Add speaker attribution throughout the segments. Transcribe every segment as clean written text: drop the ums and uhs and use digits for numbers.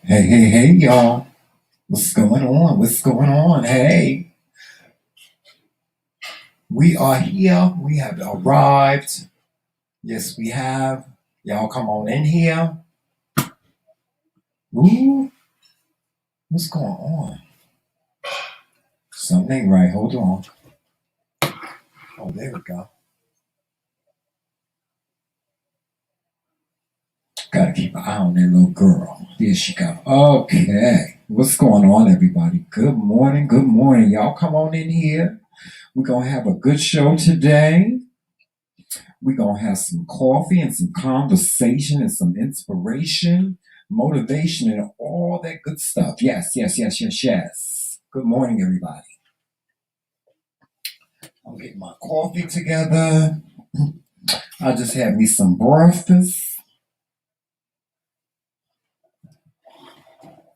Speaker 1: Hey, y'all. What's going on? What's going on? Hey, we are here. We have arrived. Yes, we have. Y'all come on in here. Ooh, what's going on? Something ain't right. Hold on. Oh, there we go. Gotta keep an eye on that little girl. There she go. Okay. What's going on, everybody? Good morning. Good morning. Y'all come on in here. We're going to have a good show today. We're going to have some coffee and some conversation and some inspiration, motivation, and all that good stuff. Yes. Good morning, everybody. I'm getting my coffee together. I just had me some breakfast.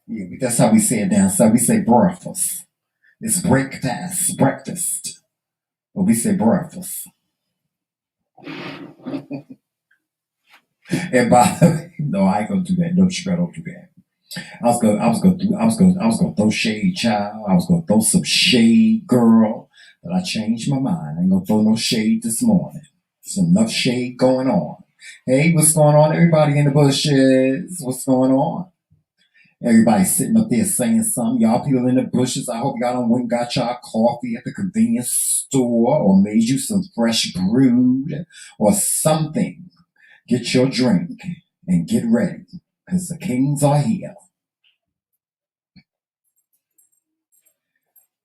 Speaker 1: Yeah, that's how we say it down south. We say breakfast. It's breakfast. But we say breakfast. And by the way, no, I ain't gonna do that. No, don't do that. I was gonna throw shade, child. I was gonna throw some shade, girl. But I changed my mind. I ain't gonna throw no shade this morning. There's enough shade going on. Hey, what's going on, everybody in the bushes? What's going on? Everybody sitting up there saying something. Y'all people in the bushes, I hope y'all done went and got y'all coffee at the convenience store or made you some fresh brewed or something. Get your drink and get ready because the kings are here.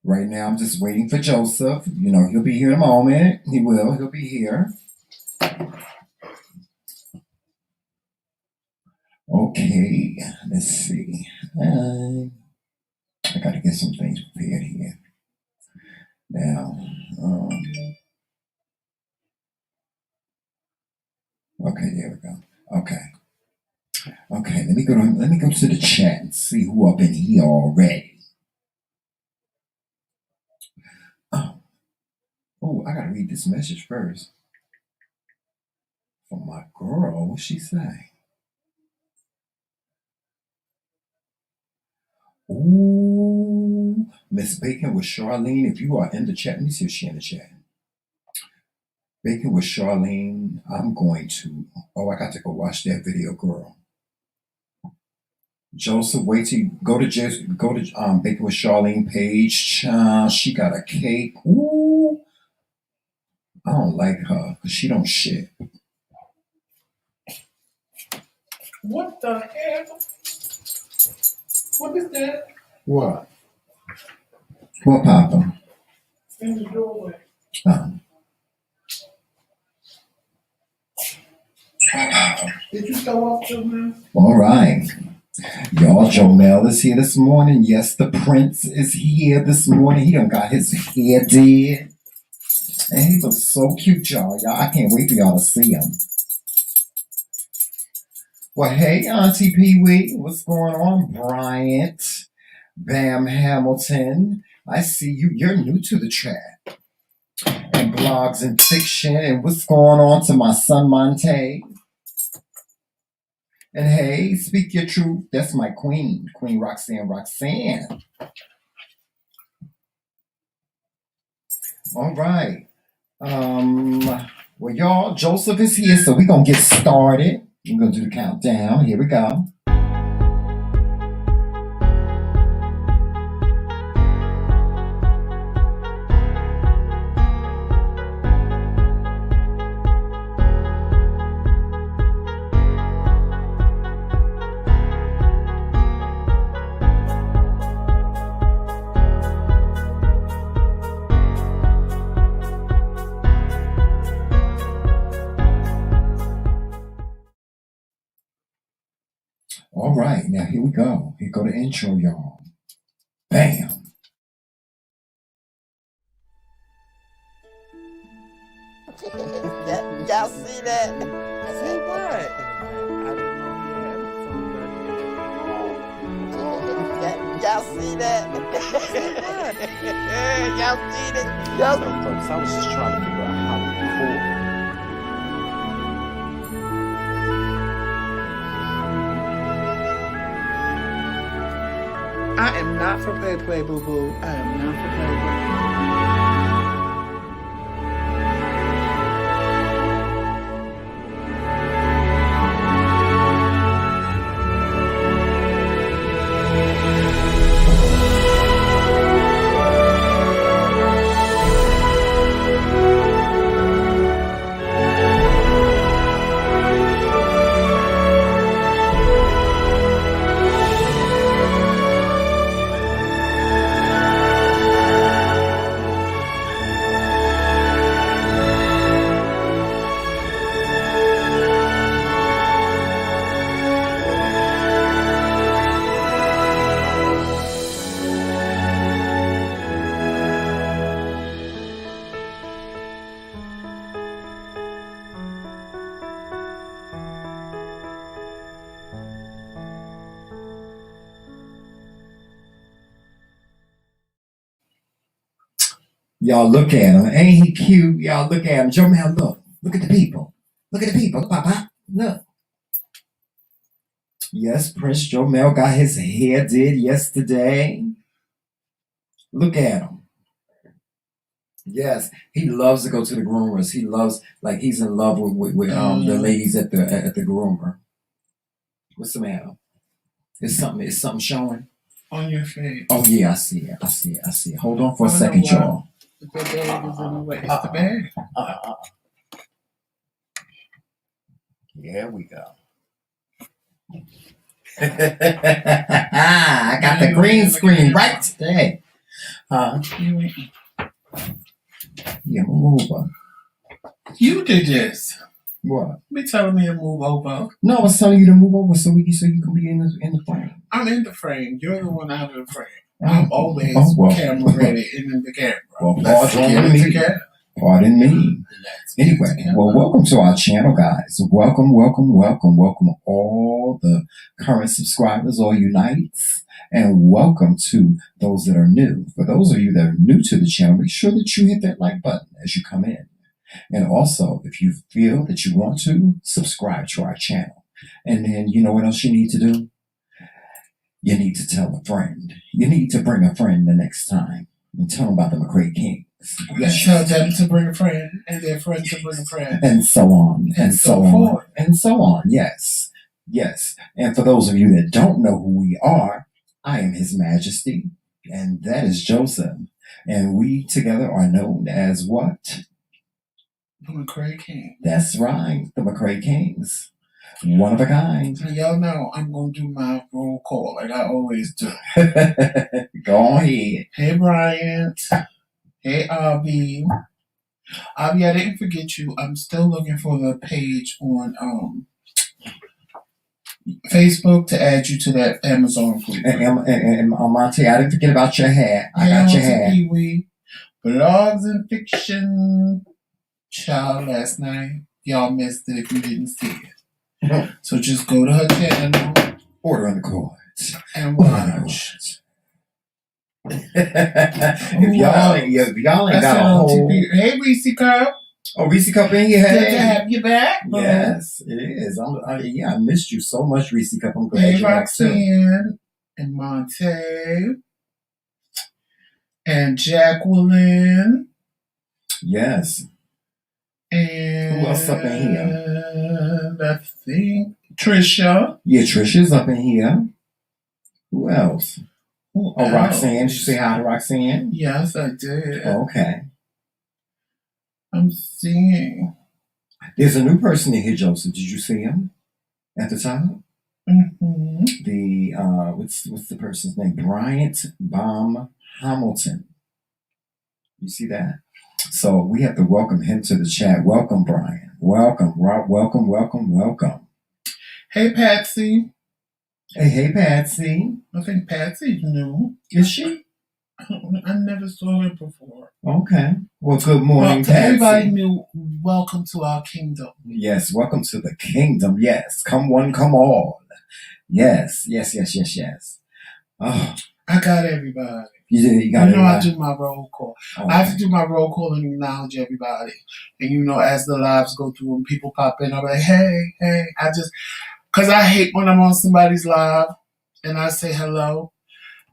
Speaker 1: Right now, I'm just waiting for Joseph. You know, he'll be here in a moment. He'll be here. Okay, let's see. I got to get some things prepared here. Now, okay, there we go. Okay, let me go to the chat and see who up in here already. Oh, I gotta read this message first. From my girl, what's she say? Ooh, Miss Bacon with Charlene. If you are in the chat, let me see if she's in the chat. Bacon with Charlene. I'm going to. Oh, I got to go watch that video, girl. Joseph, wait till you go to Bacon with Charlene page. She got a cake. Ooh, I don't like her because she don't shit.
Speaker 2: What the hell? What is that?
Speaker 1: What? What, Papa?
Speaker 2: In the doorway. Did you throw off Jomel?
Speaker 1: All right. Y'all, Jomel is here this morning. Yes, the prince is here this morning. He done got his hair did. And he looks so cute, y'all. I can't wait for y'all to see him. Well, hey, Auntie Pee-wee. What's going on, Bryant? Bam Hamilton. I see you. You're new to the chat. And blogs and fiction. And what's going on to my son, Monte? And hey, speak your truth. That's my queen. Queen Roxanne. All right. Well, y'all, Joseph is here, so we're going to get started. We're going to do the countdown. Here we go. All right, now here we go. Here go the intro, y'all. Bam.
Speaker 3: Y'all see that? I said, what?
Speaker 2: I didn't know you had
Speaker 3: Y'all see that? Y'all see that?
Speaker 2: So, folks, I was just trying to figure out how to record I am not for play, boo boo. I am not for play.
Speaker 1: Y'all look at him. Ain't he cute? Y'all look at him. Joe Mel, look. Look at the people. Look at the people. Papa, look. Yes, Prince Joe Mel got his hair did yesterday. Look at him. Yes, he loves to go to the groomers. He loves, like he's in love with the ladies at the groomer. What's the matter? Is something showing
Speaker 2: On your face.
Speaker 1: Oh yeah, I see it. Hold on for a second, y'all.
Speaker 2: The bag is in the way. It's the bag.
Speaker 1: Here we go. I got the green screen right today. Yeah, move over.
Speaker 2: You did this.
Speaker 1: What?
Speaker 2: You be telling me to move over.
Speaker 1: No, I was telling you to move over so you can be in the frame.
Speaker 2: I'm in the frame. You're the one out of the frame. I'm always camera ready and in the camera.
Speaker 1: Well, pardon me. Anyway, well, welcome to our channel, guys. Welcome all the current subscribers, all unites, and welcome to those that are new. For those of you that are new to the channel, make sure that you hit that like button as you come in. And also, if you feel that you want to, subscribe to our channel. And then you know what else you need to do? You need to tell a friend. You need to bring a friend the next time and tell them about the McRae Kingz.
Speaker 2: Yes. Tell them to bring a friend and their friend to bring a friend.
Speaker 1: And so on. And so on. And so on. Yes. Yes. And for those of you that don't know who we are, I am His Majesty. And that is Joseph. And we together are known as what?
Speaker 2: The McRae Kingz.
Speaker 1: That's right. The McRae Kingz. One of a kind.
Speaker 2: Y'all know I'm going to do my roll call like I always do.
Speaker 1: Go ahead.
Speaker 2: Hey, Bryant. Hey, Avi. Avi, I didn't forget you. I'm still looking for the page on Facebook to add you to that Amazon group.
Speaker 1: And Monte, I didn't forget about your hat. I got your hat.
Speaker 2: Pee-wee. Blogs and fiction. Child, last night. Y'all missed it if you didn't see it. So just go to her channel.
Speaker 1: Order on the cards.
Speaker 2: And watch.
Speaker 1: if y'all ain't got a whole...
Speaker 2: Hey, Reese Cup.
Speaker 1: Oh, Reese Cup in here.
Speaker 2: Good to have you back.
Speaker 1: Yes, it is. I missed you so much, Reese Cup. I'm glad you're back too.
Speaker 2: Roxanne and Monte and Jacqueline.
Speaker 1: Yes.
Speaker 2: And
Speaker 1: who else up in here?
Speaker 2: I think Trisha.
Speaker 1: Yeah, Trisha's up in here. Who else?
Speaker 2: Who
Speaker 1: else?
Speaker 2: Roxanne.
Speaker 1: Did you say hi to Roxanne?
Speaker 2: Yes, I did.
Speaker 1: Okay.
Speaker 2: I'm seeing.
Speaker 1: There's a new person in here, Joseph. Did you see him at the top?
Speaker 2: Mm-hmm.
Speaker 1: The what's the person's name? Bryant Baum Hamilton. You see that? So we have to welcome him to the chat. Welcome, Brian. Welcome, Rob. Welcome.
Speaker 2: Hey, Patsy.
Speaker 1: Hey, Patsy.
Speaker 2: I think Patsy's new.
Speaker 1: Is she?
Speaker 2: I never saw her before.
Speaker 1: Okay. Well, good morning, Patsy.
Speaker 2: Everybody new. Welcome to our kingdom.
Speaker 1: Yes, welcome to the kingdom. Yes, come one, come all. Yes. Oh,
Speaker 2: I got everybody.
Speaker 1: You got
Speaker 2: I do my roll call.
Speaker 1: Oh,
Speaker 2: I have to do my roll call and acknowledge everybody. And as the lives go through and people pop in, I'm like, hey. Because I hate when I'm on somebody's live and I say hello.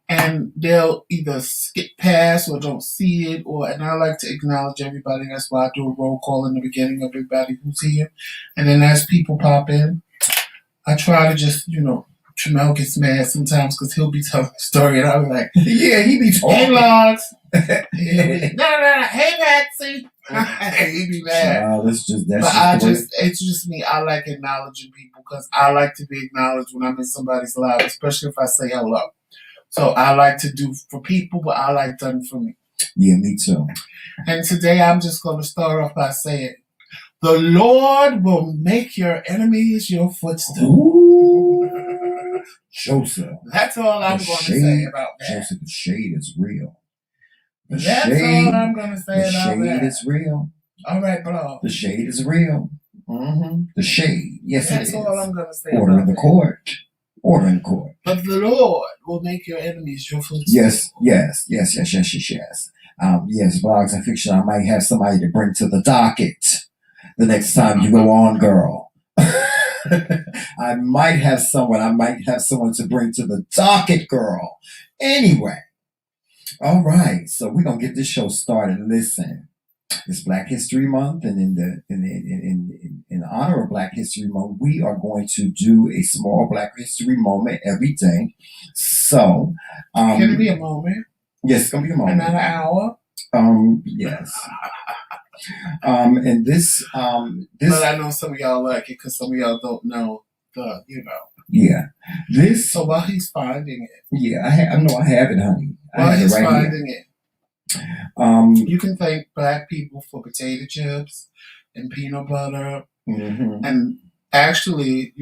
Speaker 2: and they'll either skip past or don't see it, and I like to acknowledge everybody. That's why I do a roll call in the beginning of everybody who's here. And then as people pop in, I try to just, Tramel gets mad sometimes because he'll be telling a story and I'll be like,
Speaker 1: Yeah, he be talking.
Speaker 2: hey, Logs. No, hey, Patsy. He'd be mad.
Speaker 1: Child,
Speaker 2: It's just me. I like acknowledging people because I like to be acknowledged when I'm in somebody's life, especially if I say hello. So I like to do for people, but I like done for me.
Speaker 1: Yeah, me too.
Speaker 2: And today I'm just going to start off by saying, the Lord will make your enemies your footstool.
Speaker 1: Ooh, Joseph.
Speaker 2: That's all I'm going to say about that.
Speaker 1: Joseph, the shade is real.
Speaker 2: That's all I'm going to say about that.
Speaker 1: The shade is real.
Speaker 2: All right, bro.
Speaker 1: The shade is real. Mm-hmm. The shade, yes,
Speaker 2: That's
Speaker 1: it is.
Speaker 2: That's all I'm going to say
Speaker 1: Order
Speaker 2: about
Speaker 1: in the
Speaker 2: that.
Speaker 1: court. Order in the court.
Speaker 2: But the Lord will make your enemies your footstool.
Speaker 1: Yes. Yes, blogs and fiction. I might have somebody to bring to the docket the next time you go on, girl. I might have someone to bring to the docket, girl. Anyway. All right. So we're gonna get this show started. Listen, it's Black History Month, and in honor of Black History Month, we are going to do a small Black History moment every day. So
Speaker 2: can it be a moment?
Speaker 1: Yes, it's gonna be a moment.
Speaker 2: Another hour?
Speaker 1: Yes. And this
Speaker 2: but I know some of y'all like it because some of y'all don't know
Speaker 1: Yeah. This.
Speaker 2: So while he's finding it.
Speaker 1: Yeah, I have it, honey.
Speaker 2: While he's
Speaker 1: right
Speaker 2: finding
Speaker 1: here.
Speaker 2: it. You can thank Black people for potato chips and peanut butter.
Speaker 1: Mm-hmm.
Speaker 2: And actually,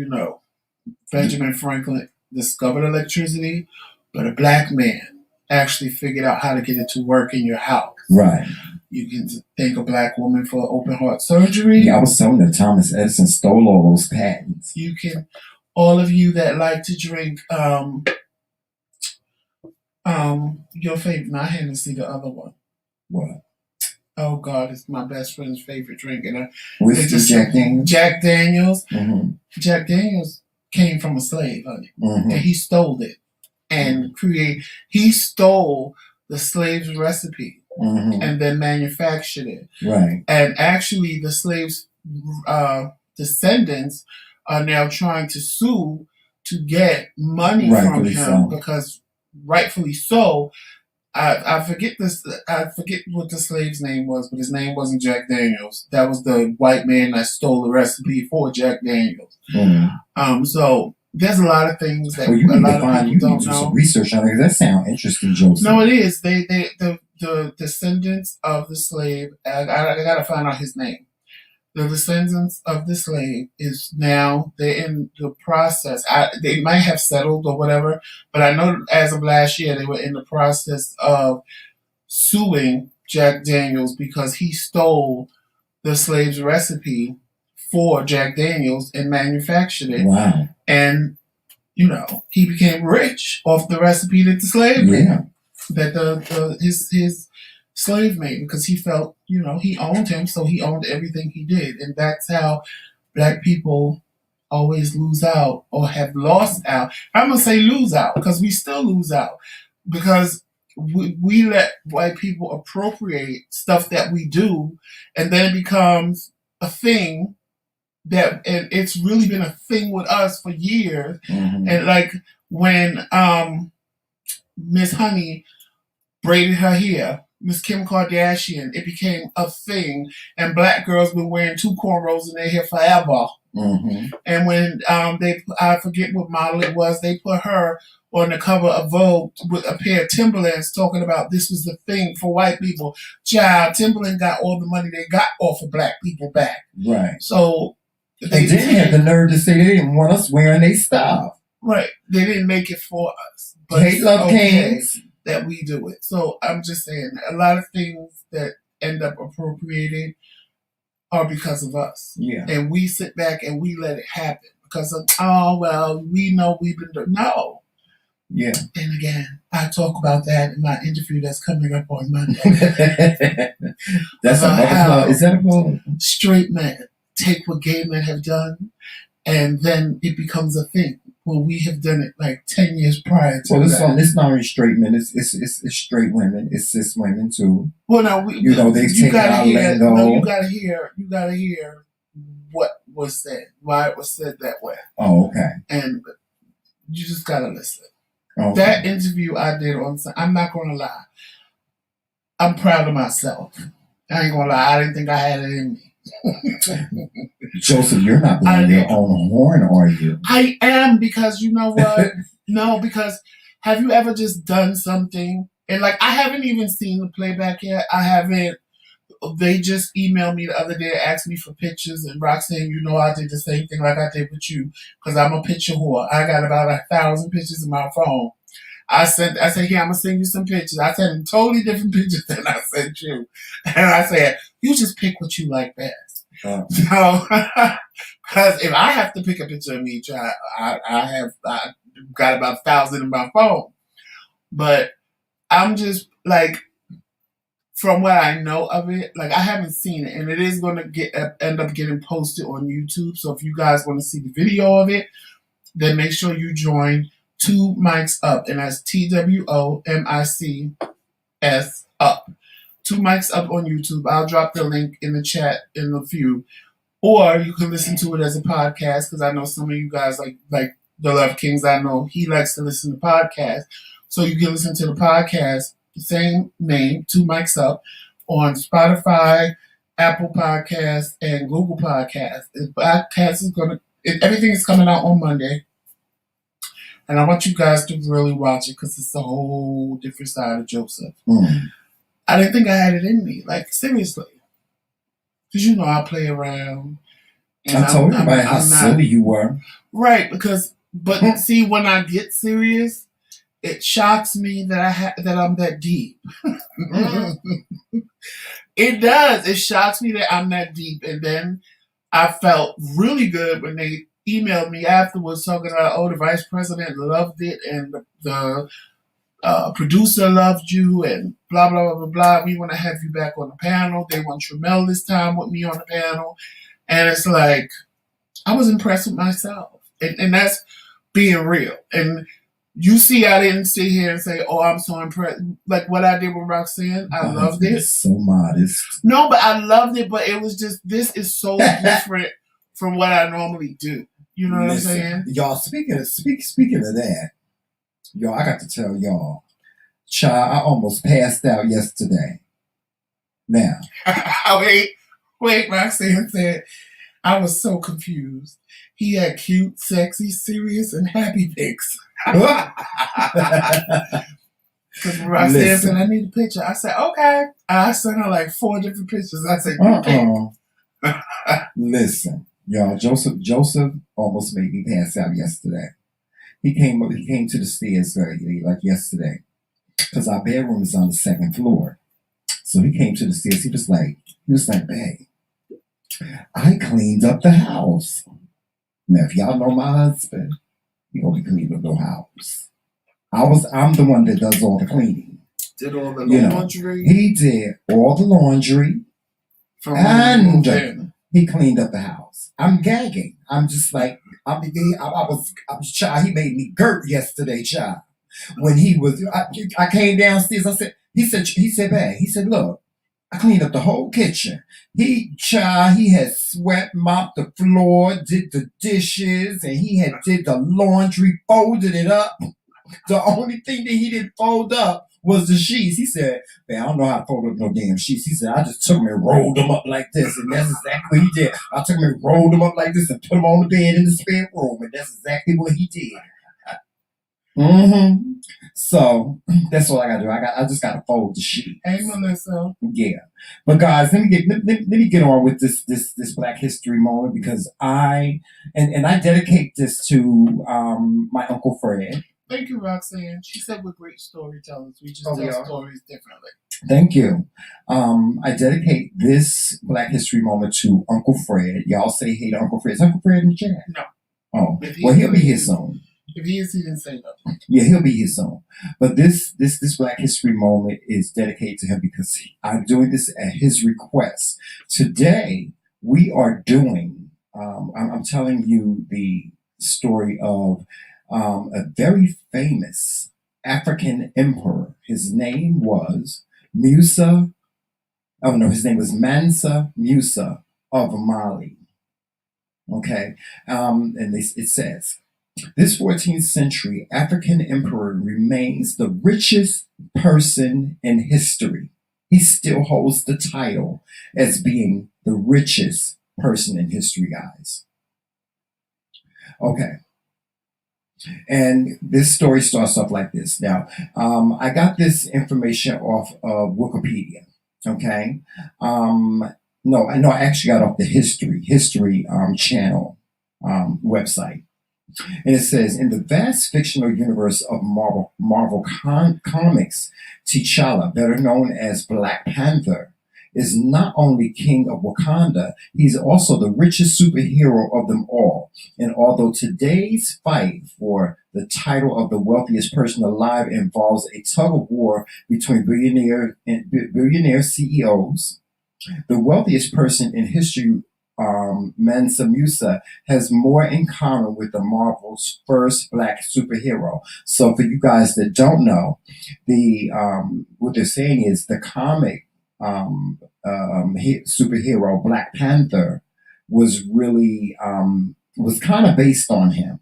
Speaker 2: Benjamin Franklin discovered electricity, but a Black man actually figured out how to get it to work in your house.
Speaker 1: Right.
Speaker 2: You can thank a Black woman for open heart surgery.
Speaker 1: Yeah, I was telling that Thomas Edison stole all those patents.
Speaker 2: You can, all of you that like to drink, your favorite, not Hennessy, the other one.
Speaker 1: What?
Speaker 2: Oh God, it's my best friend's favorite drink, and
Speaker 1: whiskey, Jack Daniels.
Speaker 2: Jack Daniels.
Speaker 1: Mm-hmm.
Speaker 2: Jack Daniels came from a slave, honey,
Speaker 1: mm-hmm.
Speaker 2: and he stole it and He stole the slave's recipe.
Speaker 1: Mm-hmm.
Speaker 2: And then manufactured it.
Speaker 1: Right. And
Speaker 2: actually, the slaves' descendants are now trying to sue to get money from him because, rightfully so, I forget what the slave's name was, but his name wasn't Jack Daniels. That was the white man that stole the recipe for Jack Daniels.
Speaker 1: Mm-hmm.
Speaker 2: So there's a lot of things that
Speaker 1: you
Speaker 2: a lot of people don't know.
Speaker 1: Some research on it. That sounds interesting, Joseph.
Speaker 2: No, it is. The descendants of the slave, I gotta find out his name. The descendants of the slave is now, they're in the process. They might have settled or whatever, but I know as of last year, they were in the process of suing Jack Daniels because he stole the slave's recipe for Jack Daniels and manufactured it.
Speaker 1: Wow.
Speaker 2: And, he became rich off the recipe that the slave made. That his slave made, because he felt, he owned him, so he owned everything he did. And that's how Black people always lose out or have lost out. I'm going to say lose out because we still lose out because we let white people appropriate stuff that we do, and then it becomes a thing and it's really been a thing with us for years.
Speaker 1: Mm-hmm.
Speaker 2: And like when Miss Honey braided her hair, Miss Kim Kardashian, it became a thing, and Black girls been wearing 2 cornrows in their hair forever.
Speaker 1: Mm-hmm.
Speaker 2: And when I forget what model it was, they put her on the cover of Vogue with a pair of Timberlands talking about this was the thing for white people. Child, Timberland got all the money they got off of Black people back.
Speaker 1: Right.
Speaker 2: So
Speaker 1: they didn't have the nerve to say they didn't want us wearing their stuff.
Speaker 2: Right. They didn't make it for us. But
Speaker 1: they love Kings.
Speaker 2: That we do it. So I'm just saying, a lot of things that end up appropriated are because of us.
Speaker 1: Yeah.
Speaker 2: And we sit back and we let it happen because of, we know we've been doing. No.
Speaker 1: Yeah.
Speaker 2: And again, I talk about that in my interview that's coming up on Monday.
Speaker 1: That's how is that a plug?
Speaker 2: Straight men take what gay men have done, and then it becomes a thing. Well, we have done it like 10 years prior to
Speaker 1: Well,
Speaker 2: that.
Speaker 1: it's not only straight men. It's straight women. It's cis women too.
Speaker 2: Well, no,
Speaker 1: They've taken our lingo.
Speaker 2: No, you gotta hear what was said, why it was said that way.
Speaker 1: Oh, okay.
Speaker 2: And you just gotta listen.
Speaker 1: Okay.
Speaker 2: That interview I did I'm not gonna lie. I'm proud of myself. I ain't gonna lie. I didn't think I had it in me.
Speaker 1: Joseph, you're not blowing your own horn, are you?
Speaker 2: I am, because you know what? No, because have you ever just done something and like I haven't even seen the playback yet. I haven't. They just emailed me the other day, asked me for pictures, and Roxanne, I did the same thing like I did with you because I'm a picture whore. I got about 1,000 pictures in my phone. I said, yeah, I'm gonna send you some pictures. I sent them totally different pictures than I sent you, and I said, you just pick what you like best. So, because if I have to pick a picture of each, I got about 1,000 in my phone, but I'm just like, from what I know of it, like I haven't seen it, and it is going to end up getting posted on YouTube. So if you guys want to see the video of it, then make sure you join Two Mics Up, and that's TWOMICS Up. Two Mics Up on YouTube. I'll drop the link in the chat in a few, or you can listen to it as a podcast because I know some of you guys like the Love Kings. I know he likes to listen to podcasts, so you can listen to the podcast. The same name, Two Mics Up, on Spotify, Apple Podcasts, and Google Podcasts. The podcast is everything is coming out on Monday. And I want you guys to really watch it because it's a whole different side of Joseph. I didn't think I had it in me. Like, seriously. Because I play around. And
Speaker 1: I told everybody how silly you were.
Speaker 2: Right, but see, when I get serious, it shocks me that I'm that deep. It does. It shocks me that I'm that deep. And then I felt really good when they emailed me afterwards talking about, the vice president loved it and the producer loved you and blah, blah, blah, blah, blah. We want to have you back on the panel. They want Tramel this time with me on the panel. And it's like, I was impressed with myself. And that's being real. And you see, I didn't sit here and say, I'm so impressed. Like what I did with Roxanne, I loved it.
Speaker 1: So modest.
Speaker 2: No, but I loved it. But it was just, this is so different from what I normally do. You know what I'm saying?
Speaker 1: Y'all, speaking of that, y'all, I got to tell y'all, child, I almost passed out yesterday. Now. Wait, Roxanne said, I was so confused. He had cute, sexy, serious, and happy pics. Because Roxanne said, I need a picture. I said, okay. I sent her like 4 different pictures. I said, Listen, y'all, Joseph almost made me pass out yesterday. He came to the stairs like yesterday. Because our bedroom is on the 2nd floor. So he came to the stairs. He was like, babe, I cleaned up the house. Now, if y'all know my husband, he gonna be cleaning up the house. I'm the one that does all the cleaning.
Speaker 2: Did all the laundry.
Speaker 1: He did all the laundry, and he cleaned up the house. I'm gagging. I'm just like, I was child. He made me girt yesterday, child. When I came downstairs. He said, babe. He said, look, I cleaned up the whole kitchen. He had swept, mopped the floor, did the dishes, and he had did the laundry, folded it up. The only thing that he didn't fold up was the sheets. He said, man, I don't know how to fold up no damn sheets. He said, I just took them and rolled them up like this. And that's exactly what he did. I took them and rolled them up like this and put them on the bed in the spare room. And that's exactly what he did. So that's what I gotta do. I just gotta fold the sheet.
Speaker 2: Hey, Melissa.
Speaker 1: Yeah, but guys, let me get on with this Black History moment because I dedicate this to my Uncle Fred.
Speaker 2: Thank you, Roxanne. She said we're great storytellers. We just tell stories differently.
Speaker 1: Thank you. I dedicate this Black History moment to Uncle Fred. Y'all say hey to Uncle Fred. Is Uncle Fred in the chat?
Speaker 2: No.
Speaker 1: Oh, well, he'll be here soon.
Speaker 2: If he is, he didn't say nothing.
Speaker 1: Yeah, he'll be here soon. But this Black History moment is dedicated to him because I'm doing this at his request. Today, we are doing, I'm telling you the story of a very famous African emperor. His name was Musa. Oh no, his name was Mansa Musa of Mali. Okay, it says this 14th century African emperor remains the richest person in history. He still holds the title as being the richest person in history, guys. Okay. And this story starts off like this. Now, I got this information off of Wikipedia. Okay. No, I actually got off the History Channel website. And it says, in the vast fictional universe of Marvel Comics, T'Challa, better known as Black Panther, is not only king of Wakanda, he's also the richest superhero of them all. And although today's fight for the title of the wealthiest person alive involves a tug of war between billionaire CEOs, the wealthiest person in history, Mansa Musa, has more in common with the Marvel's first black superhero. So for you guys that don't know, the what they're saying is the comic superhero Black Panther was really was kind of based on him.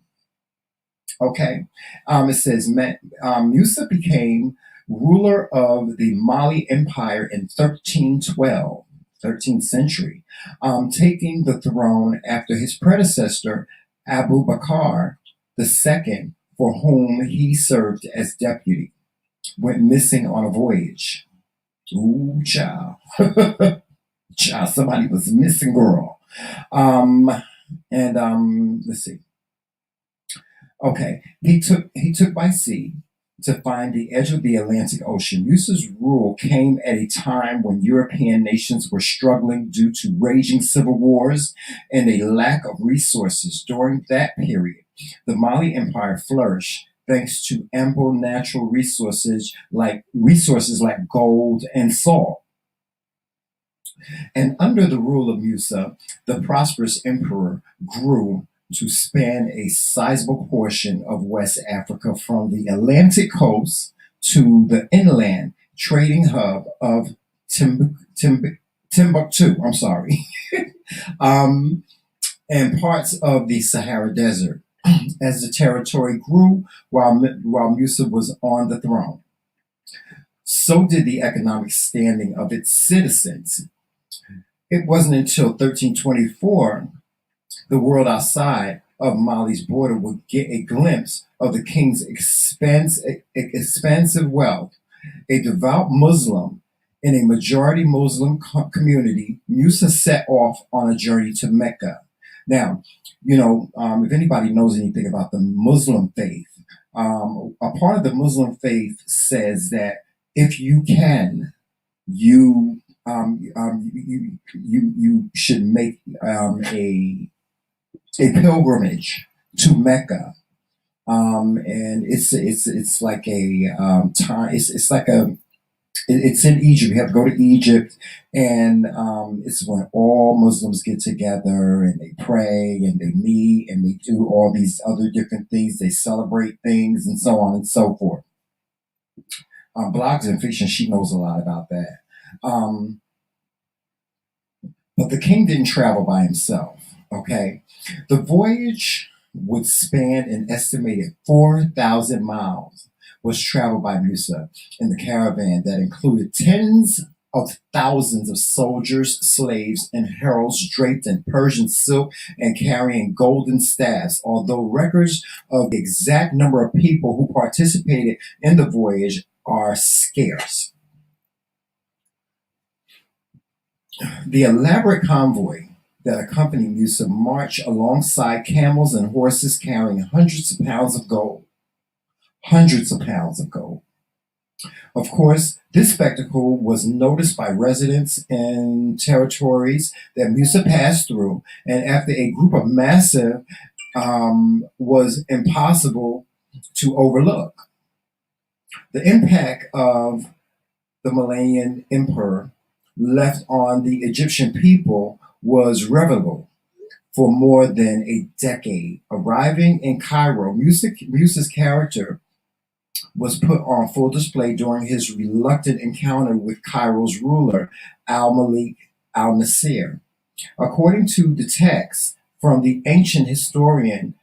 Speaker 1: Okay, it says Musa became ruler of the Mali Empire in 1312. 13th century, taking the throne after his predecessor, Abu Bakr II, for whom he served as deputy, went missing on a voyage. Ooh, child. Child, somebody was missing, girl. Let's see. Okay, he took by sea to find the edge of the Atlantic Ocean. Musa's rule came at a time when European nations were struggling due to raging civil wars and a lack of resources. During that period, the Mali Empire flourished thanks to ample natural resources like gold and salt. And under the rule of Musa, the prosperous emperor grew to span a sizable portion of West Africa from the Atlantic coast to the inland trading hub of Timbuktu, I'm sorry, and parts of the Sahara Desert as the territory grew while Musa was on the throne. So did the economic standing of its citizens. It wasn't until 1324 the world outside of Mali's border would get a glimpse of the king's expansive wealth. A devout Muslim in a majority Muslim community, Musa set off on a journey to Mecca. Now, if anybody knows anything about the Muslim faith, a part of the Muslim faith says that if you can, you should make a pilgrimage to Mecca, and it's like a time. It's in Egypt. You have to go to Egypt, and it's when all Muslims get together and they pray and they meet and they do all these other different things. They celebrate things and so on and so forth. Blogs and Fiction, she knows a lot about that. But the king didn't travel by himself. Okay, the voyage would span an estimated 4,000 miles. Was traveled by Musa in the caravan that included tens of thousands of soldiers, slaves, and heralds draped in Persian silk and carrying golden staffs. Although records of the exact number of people who participated in the voyage are scarce. The elaborate convoy that accompanied Musa marched alongside camels and horses carrying hundreds of pounds of gold. Hundreds of pounds of gold. Of course, this spectacle was noticed by residents in territories that Musa passed through, and after a group of massive was impossible to overlook. The impact of the Malian emperor left on the Egyptian people was irrevocable. for more than a decade. Arriving in Cairo, Musa's character was put on full display during his reluctant encounter with Cairo's ruler, Al-Malik al-Nasir. According to the text from the ancient historian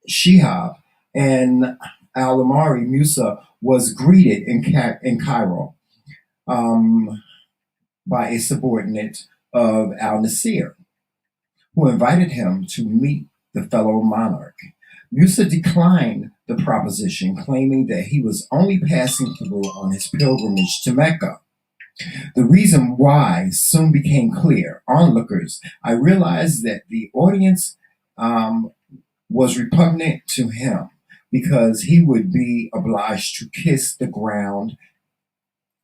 Speaker 1: Shihab and al-Amari, Musa was greeted in Cairo by a subordinate of al-Nasir, who invited him to meet the fellow monarch. Musa declined the proposition, claiming that he was only passing through on his pilgrimage to Mecca. The reason why soon became clear. Onlookers, I realized that the audience was repugnant to him because he would be obliged to kiss the ground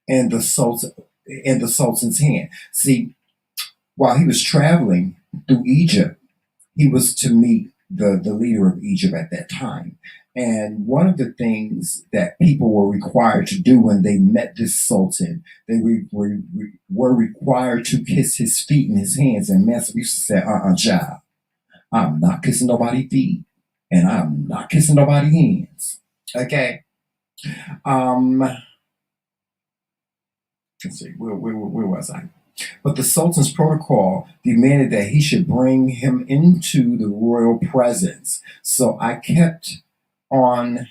Speaker 1: and the Sultan's hand. See, while he was traveling through Egypt, he was to meet the leader of Egypt at that time. And one of the things that people were required to do when they met this sultan, they were required to kiss his feet and his hands. And Master Musa said, child, I'm not kissing nobody's feet, and I'm not kissing nobody's hands. Okay. Let's see, where was I? But the Sultan's protocol demanded that he should bring him into the royal presence. So I kept on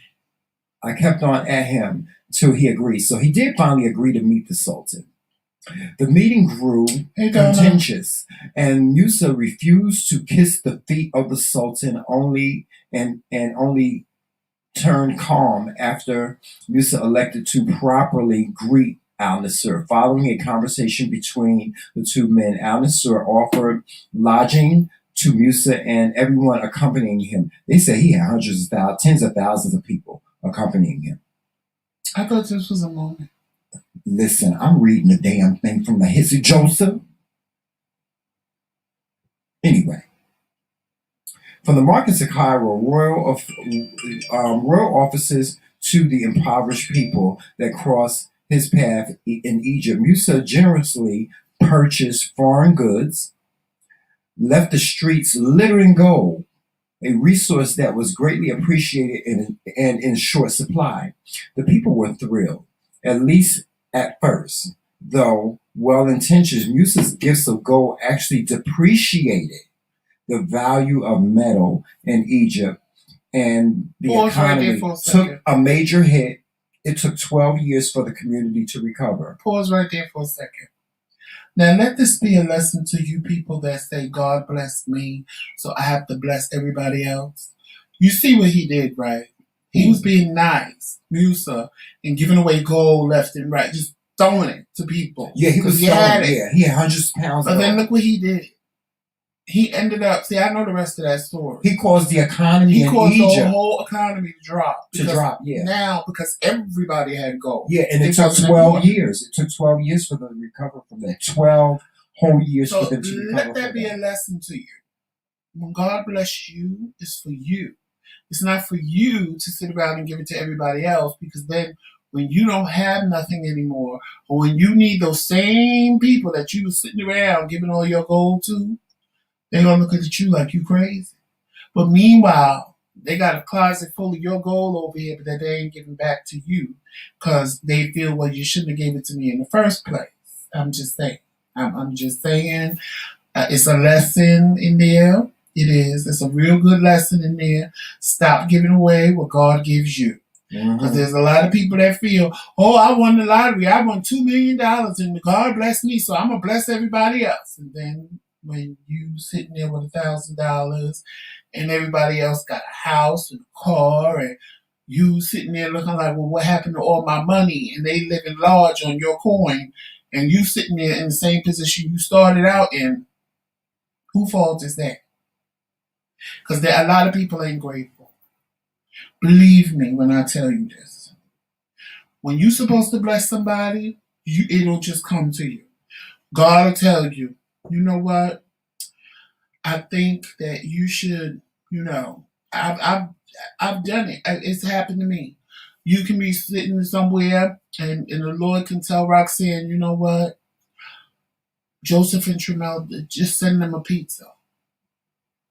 Speaker 1: at him till he agreed. So he did finally agree to meet the Sultan. The meeting grew contentious, and Musa refused to kiss the feet of the Sultan and only turned calm after Musa elected to properly greet al-Nasir. Following a conversation between the two men, al-Nasir offered lodging to Musa and everyone accompanying him. They said he had hundreds of thousands, tens of thousands of people accompanying him.
Speaker 2: I thought this was a moment.
Speaker 1: Listen, I'm reading the damn thing from the Hissy Joseph. Anyway, from the markets of Cairo, royal offices to the impoverished people that cross his path in Egypt, Musa generously purchased foreign goods, left the streets littering gold, a resource that was greatly appreciated and in short supply. The people were thrilled, at least at first, though well-intentioned. Musa's gifts of gold actually depreciated the value of metal in Egypt, and the economy took a major hit. It took 12 years for the community to recover.
Speaker 2: Pause right there for a second. Now let this be a lesson to you people that say, God bless me, so I have to bless everybody else. You see what he did, right? He was being nice, Musa, and giving away gold left and right, just throwing it to people.
Speaker 1: Yeah, he was throwing it. Yeah, he had hundreds of pounds.
Speaker 2: But then look what he did. He ended up, see, I know the rest of that story.
Speaker 1: He caused the economy in Egypt. He caused
Speaker 2: the whole economy to drop.
Speaker 1: Yeah.
Speaker 2: Now, because everybody had gold.
Speaker 1: Yeah, and it took 12 years. It took 12 years for them to recover from that. 12 whole years for them to recover.
Speaker 2: Let that be a lesson to you. When God bless you, it's for you. It's not for you to sit around and give it to everybody else, because then when you don't have nothing anymore, or when you need those same people that you were sitting around giving all your gold to, they're going to look at you like you crazy. But meanwhile, they got a closet full of your gold over here, but that they ain't giving back to you because they feel, well, you shouldn't have gave it to me in the first place. I'm just saying. I'm just saying. It's a lesson in there. It is. It's a real good lesson in there. Stop giving away what God gives you. Because there's a lot of people that feel, oh, I won the lottery. I won $2 million and God blessed me, so I'm going to bless everybody else. And then when you sitting there with $1,000 and everybody else got a house and a car, and you sitting there looking like, well, what happened to all my money? And they living large on your coin, and you sitting there in the same position you started out in. Whose fault is that? Because a lot of people ain't grateful. Believe me when I tell you this. When you're supposed to bless somebody, it'll just come to you. God will tell you, you know what? I think that you should, I've done it. It's happened to me. You can be sitting somewhere and the Lord can tell Roxanne, you know what? Joseph and Tremel, just send them a pizza.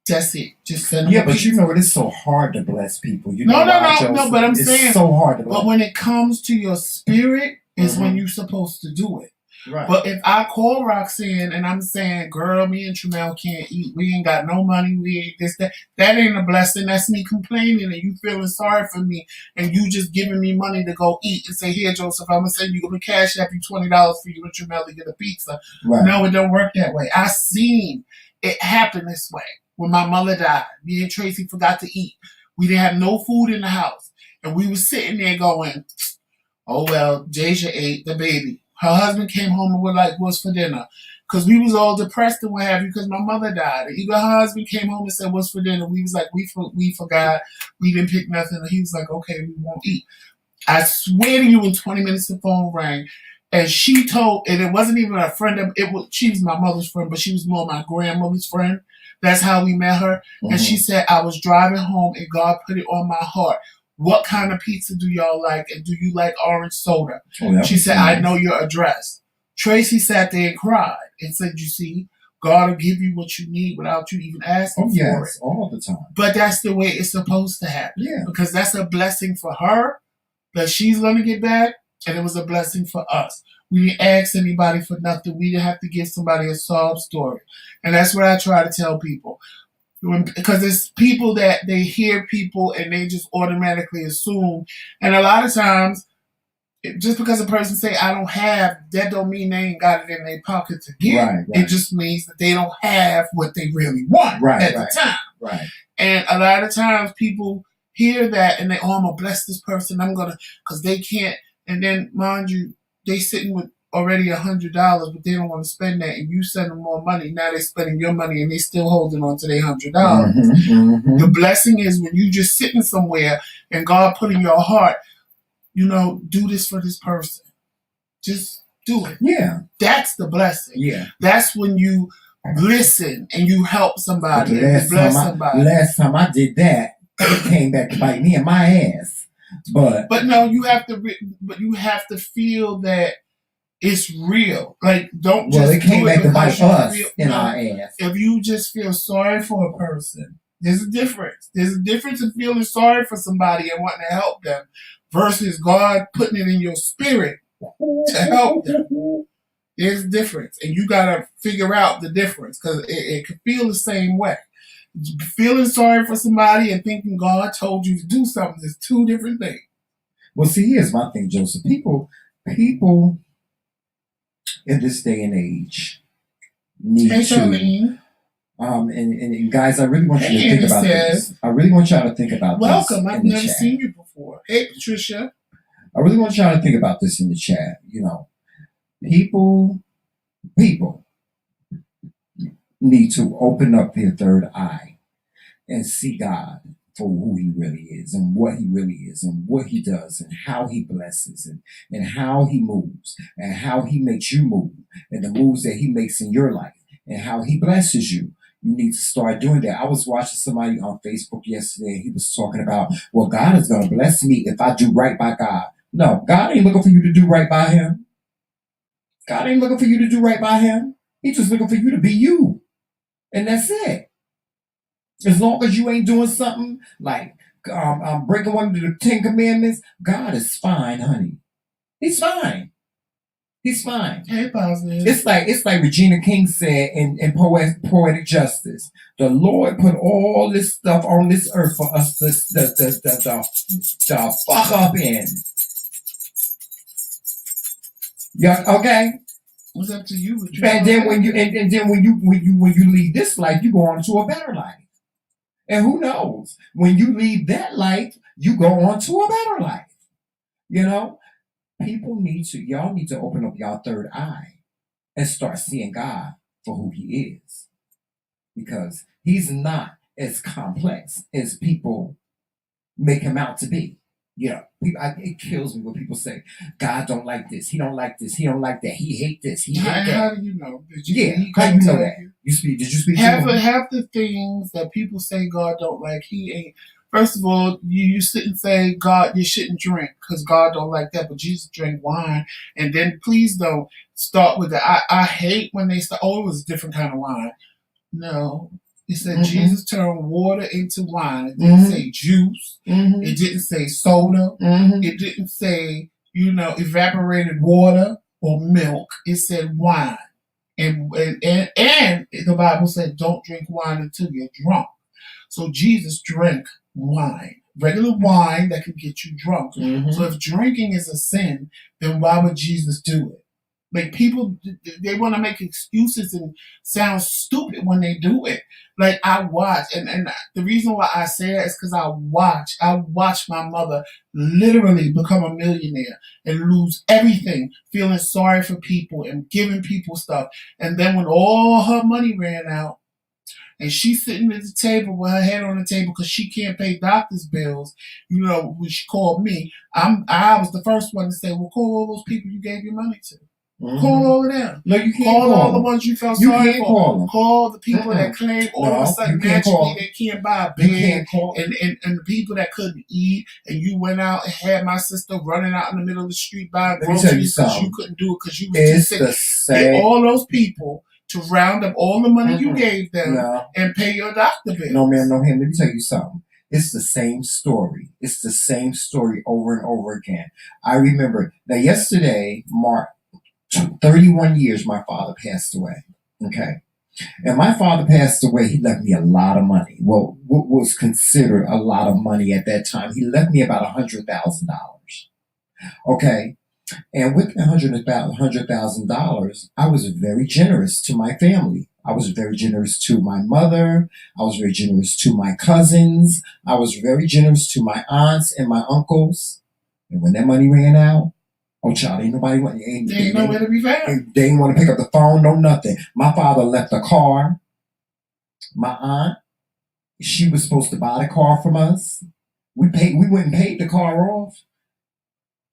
Speaker 2: That's it. Just send them.
Speaker 1: Yeah, but you know, it's so hard to bless people. You
Speaker 2: no,
Speaker 1: know
Speaker 2: no. But I'm saying,
Speaker 1: it's so hard to bless.
Speaker 2: But when it comes to your spirit, is when you're supposed to do it.
Speaker 1: Right.
Speaker 2: But if I call Roxanne and I'm saying, girl, me and Tramel can't eat. We ain't got no money. We ain't this, that ain't a blessing. That's me complaining and you feeling sorry for me and you just giving me money to go eat and say, here, Joseph, I'm going to send you a cash app you $20 for you and Tramel to get a pizza.
Speaker 1: Right.
Speaker 2: No, it don't work that way. I seen it happen this way. When my mother died, me and Tracy forgot to eat. We didn't have no food in the house. And we were sitting there going, oh, well, Jasia ate the baby. Her husband came home and was like, what's for dinner? Because we was all depressed and what have you because my mother died. And even her husband came home and said, what's for dinner? We was like, we forgot. We didn't pick nothing. And he was like, okay, we won't eat. I swear to you, in 20 minutes, the phone rang. And she told, and it wasn't even a friend of, she was my mother's friend, but she was more my grandmother's friend. That's how we met her. Mm-hmm. And she said, I was driving home and God put it on my heart. What kind of pizza do y'all like? And do you like orange soda? Oh, she said, nice. I know your address. Tracy sat there and cried and said, you see, God will give you what you need without you even asking for it.
Speaker 1: All the time.
Speaker 2: But that's the way it's supposed to happen.
Speaker 1: Yeah.
Speaker 2: Because that's a blessing for her that she's going to get back. And it was a blessing for us. We didn't ask anybody for nothing. We didn't have to give somebody a sob story. And that's what I try to tell people. Because it's people that they hear people and they just automatically assume. And a lot of times, just because a person say, I don't have, that don't mean they ain't got it in their pocket to give. Right. It just means that they don't have what they really want at the time.
Speaker 1: Right.
Speaker 2: And a lot of times people hear that and they, oh, I'm going to bless this person. Because they can't. And then, mind you, they sitting with already $100, but they don't want to spend that, and you send them more money. Now they're spending your money, and they still holding on to their $100. Mm-hmm. The blessing is when you just sitting somewhere, and God put in your heart, do this for this person. Just do it.
Speaker 1: Yeah,
Speaker 2: that's the blessing.
Speaker 1: Yeah,
Speaker 2: that's when you listen and you help somebody and bless somebody.
Speaker 1: Last time I did that, it came back to bite me in my ass. But
Speaker 2: no, you have to feel that it's real. Like, don't just.
Speaker 1: Well, it came back to bite us in our ass.
Speaker 2: If you just feel sorry for a person, there's a difference. There's a difference in feeling sorry for somebody and wanting to help them versus God putting it in your spirit to help them. There's a difference, and you gotta figure out the difference because it can feel the same way. Feeling sorry for somebody and thinking God told you to do something is two different things.
Speaker 1: Well, see, here's my thing, Joseph. People in this day and age need to. And guys, I really want you to think about this. I really want y'all to think about this.
Speaker 2: Welcome. I've never seen you before. Hey, Patricia.
Speaker 1: I really want y'all to think about this in the chat. People need to open up their third eye and see God for who he really is and what he really is and what he does and how he blesses and how he moves and how he makes you move and the moves that he makes in your life and how he blesses you. You need to start doing that. I was watching somebody on Facebook yesterday and he was talking about, well, God is going to bless me if I do right by God. No, God ain't looking for you to do right by him. God ain't looking for you to do right by him. He's just looking for you to be you. And that's it. As long as you ain't doing something like breaking one of the 10 commandments, God is fine, honey. He's fine. He's fine.
Speaker 2: Hey, positive.
Speaker 1: It's like Regina King said in Poetic Justice. The Lord put all this stuff on this earth for us to fuck up in. Yeah, okay.
Speaker 2: What's up to you?
Speaker 1: And then when you leave this life, you go on to a better life. And who knows? When you leave that life, you go on to a better life. Y'all need to open up y'all third eye and start seeing God for who he is. Because he's not as complex as people make him out to be. It kills me when people say, God don't like this. He don't like this. He don't like that. He hate this. He hate that.
Speaker 2: How do you know?
Speaker 1: How do you know that? Did you speak
Speaker 2: half the things that people say God don't like, he ain't. First of all, you sit and say, God, you shouldn't drink because God don't like that, but Jesus drank wine. And then please don't start with that. I hate when they start, oh, it was a different kind of wine. No, It said Jesus turned water into wine. It didn't say juice. It didn't say soda. It didn't say, evaporated water or milk. It said wine. And the Bible said, don't drink wine until you're drunk. So Jesus drank wine. Regular wine that can get you drunk. So if drinking is a sin, then why would Jesus do it? Like, people, they want to make excuses and sound stupid when they do it. Like, I watch, and the reason why I say that is because I watched my mother literally become a millionaire and lose everything, feeling sorry for people and giving people stuff. And then when all her money ran out, and she's sitting at the table with her head on the table because she can't pay doctor's bills, when she called me, I was the first one to say, well, call all those people you gave your money to. Call all of them.
Speaker 1: No, you can't
Speaker 2: call all
Speaker 1: them.
Speaker 2: The ones you felt sorry for.
Speaker 1: Call
Speaker 2: the people that claim all of a sudden naturally they can't buy a bed, and the people that couldn't eat, and you went out and had my sister running out in the middle of the street buying groceries because you couldn't do it because you was too sick. Get all those people to round up all the money you gave them and pay your doctor bills.
Speaker 1: No, ma'am, no, him. Let me tell you something. It's the same story. It's the same story over and over again. I remember now yesterday, Mark. 31 years my father passed away. Okay. And my father passed away, he left me a lot of money. Well, what was considered a lot of money at that time. He left me about $100,000. Okay. And with the $100,000, I was very generous to my family. I was very generous to my mother. I was very generous to my cousins. I was very generous to my aunts and my uncles. And when that money ran out, oh, child, ain't nobody want.
Speaker 2: Ain't nowhere to be found.
Speaker 1: They ain't want to pick up the phone, no nothing. My father left a car. My aunt, she was supposed to buy the car from us. We went and paid the car off.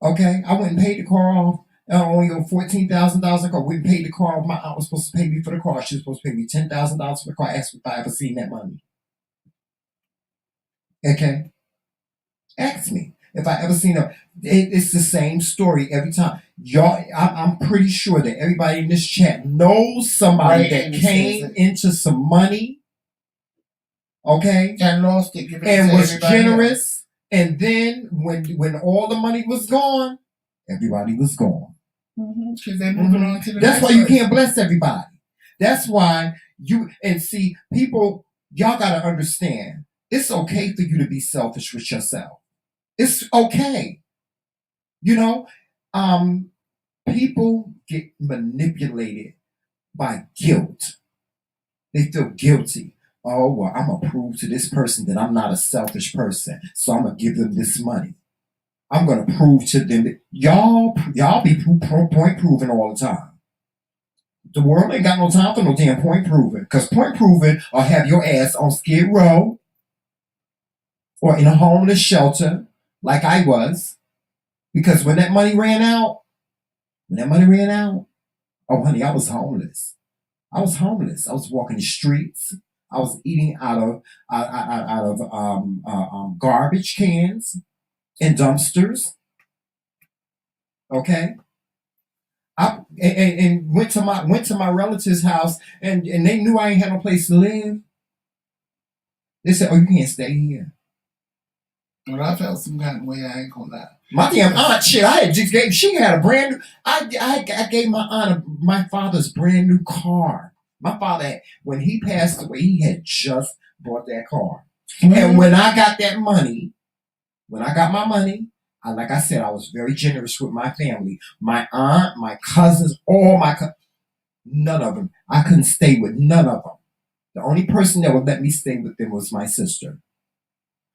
Speaker 1: Okay, I went and paid the car off. Only owed $14,000 a car. We paid the car off. My aunt was supposed to pay me for the car. She was supposed to pay me $10,000 for the car. I asked if I ever seen that money. Okay, ask me. If I ever seen it's the same story every time. Y'all, I'm pretty sure that everybody in this chat knows somebody that came into some money, okay,
Speaker 2: and lost it,
Speaker 1: and was generous, and then when all the money was gone, everybody was gone.
Speaker 2: Because they're moving on to the
Speaker 1: That's
Speaker 2: next
Speaker 1: why you can't bless everybody. That's why people, y'all gotta understand. It's okay for you to be selfish with yourself. It's okay. People get manipulated by guilt. They feel guilty. Oh, well, I'm going to prove to this person that I'm not a selfish person, so I'm going to give them this money. I'm going to prove to them that y'all be point proving all the time. The world ain't got no time for no damn point proving, because point proving will have your ass on Skid Row or in a homeless shelter like I was. Because when that money ran out, oh honey, I was homeless. I was walking the streets. I was eating out of garbage cans and dumpsters. Okay. I went to my relative's house and they knew I ain't had no place to live. They said, "Oh, you can't stay here."
Speaker 2: Well, I felt some kind of way. I ain't gonna lie.
Speaker 1: My damn aunt, she had a brand new, I gave my aunt my father's brand new car. My father, when he passed away, he had just bought that car. And when I got that money, like I said, I was very generous with my family. My aunt, my cousins, none of them. I couldn't stay with none of them. The only person that would let me stay with them was my sister.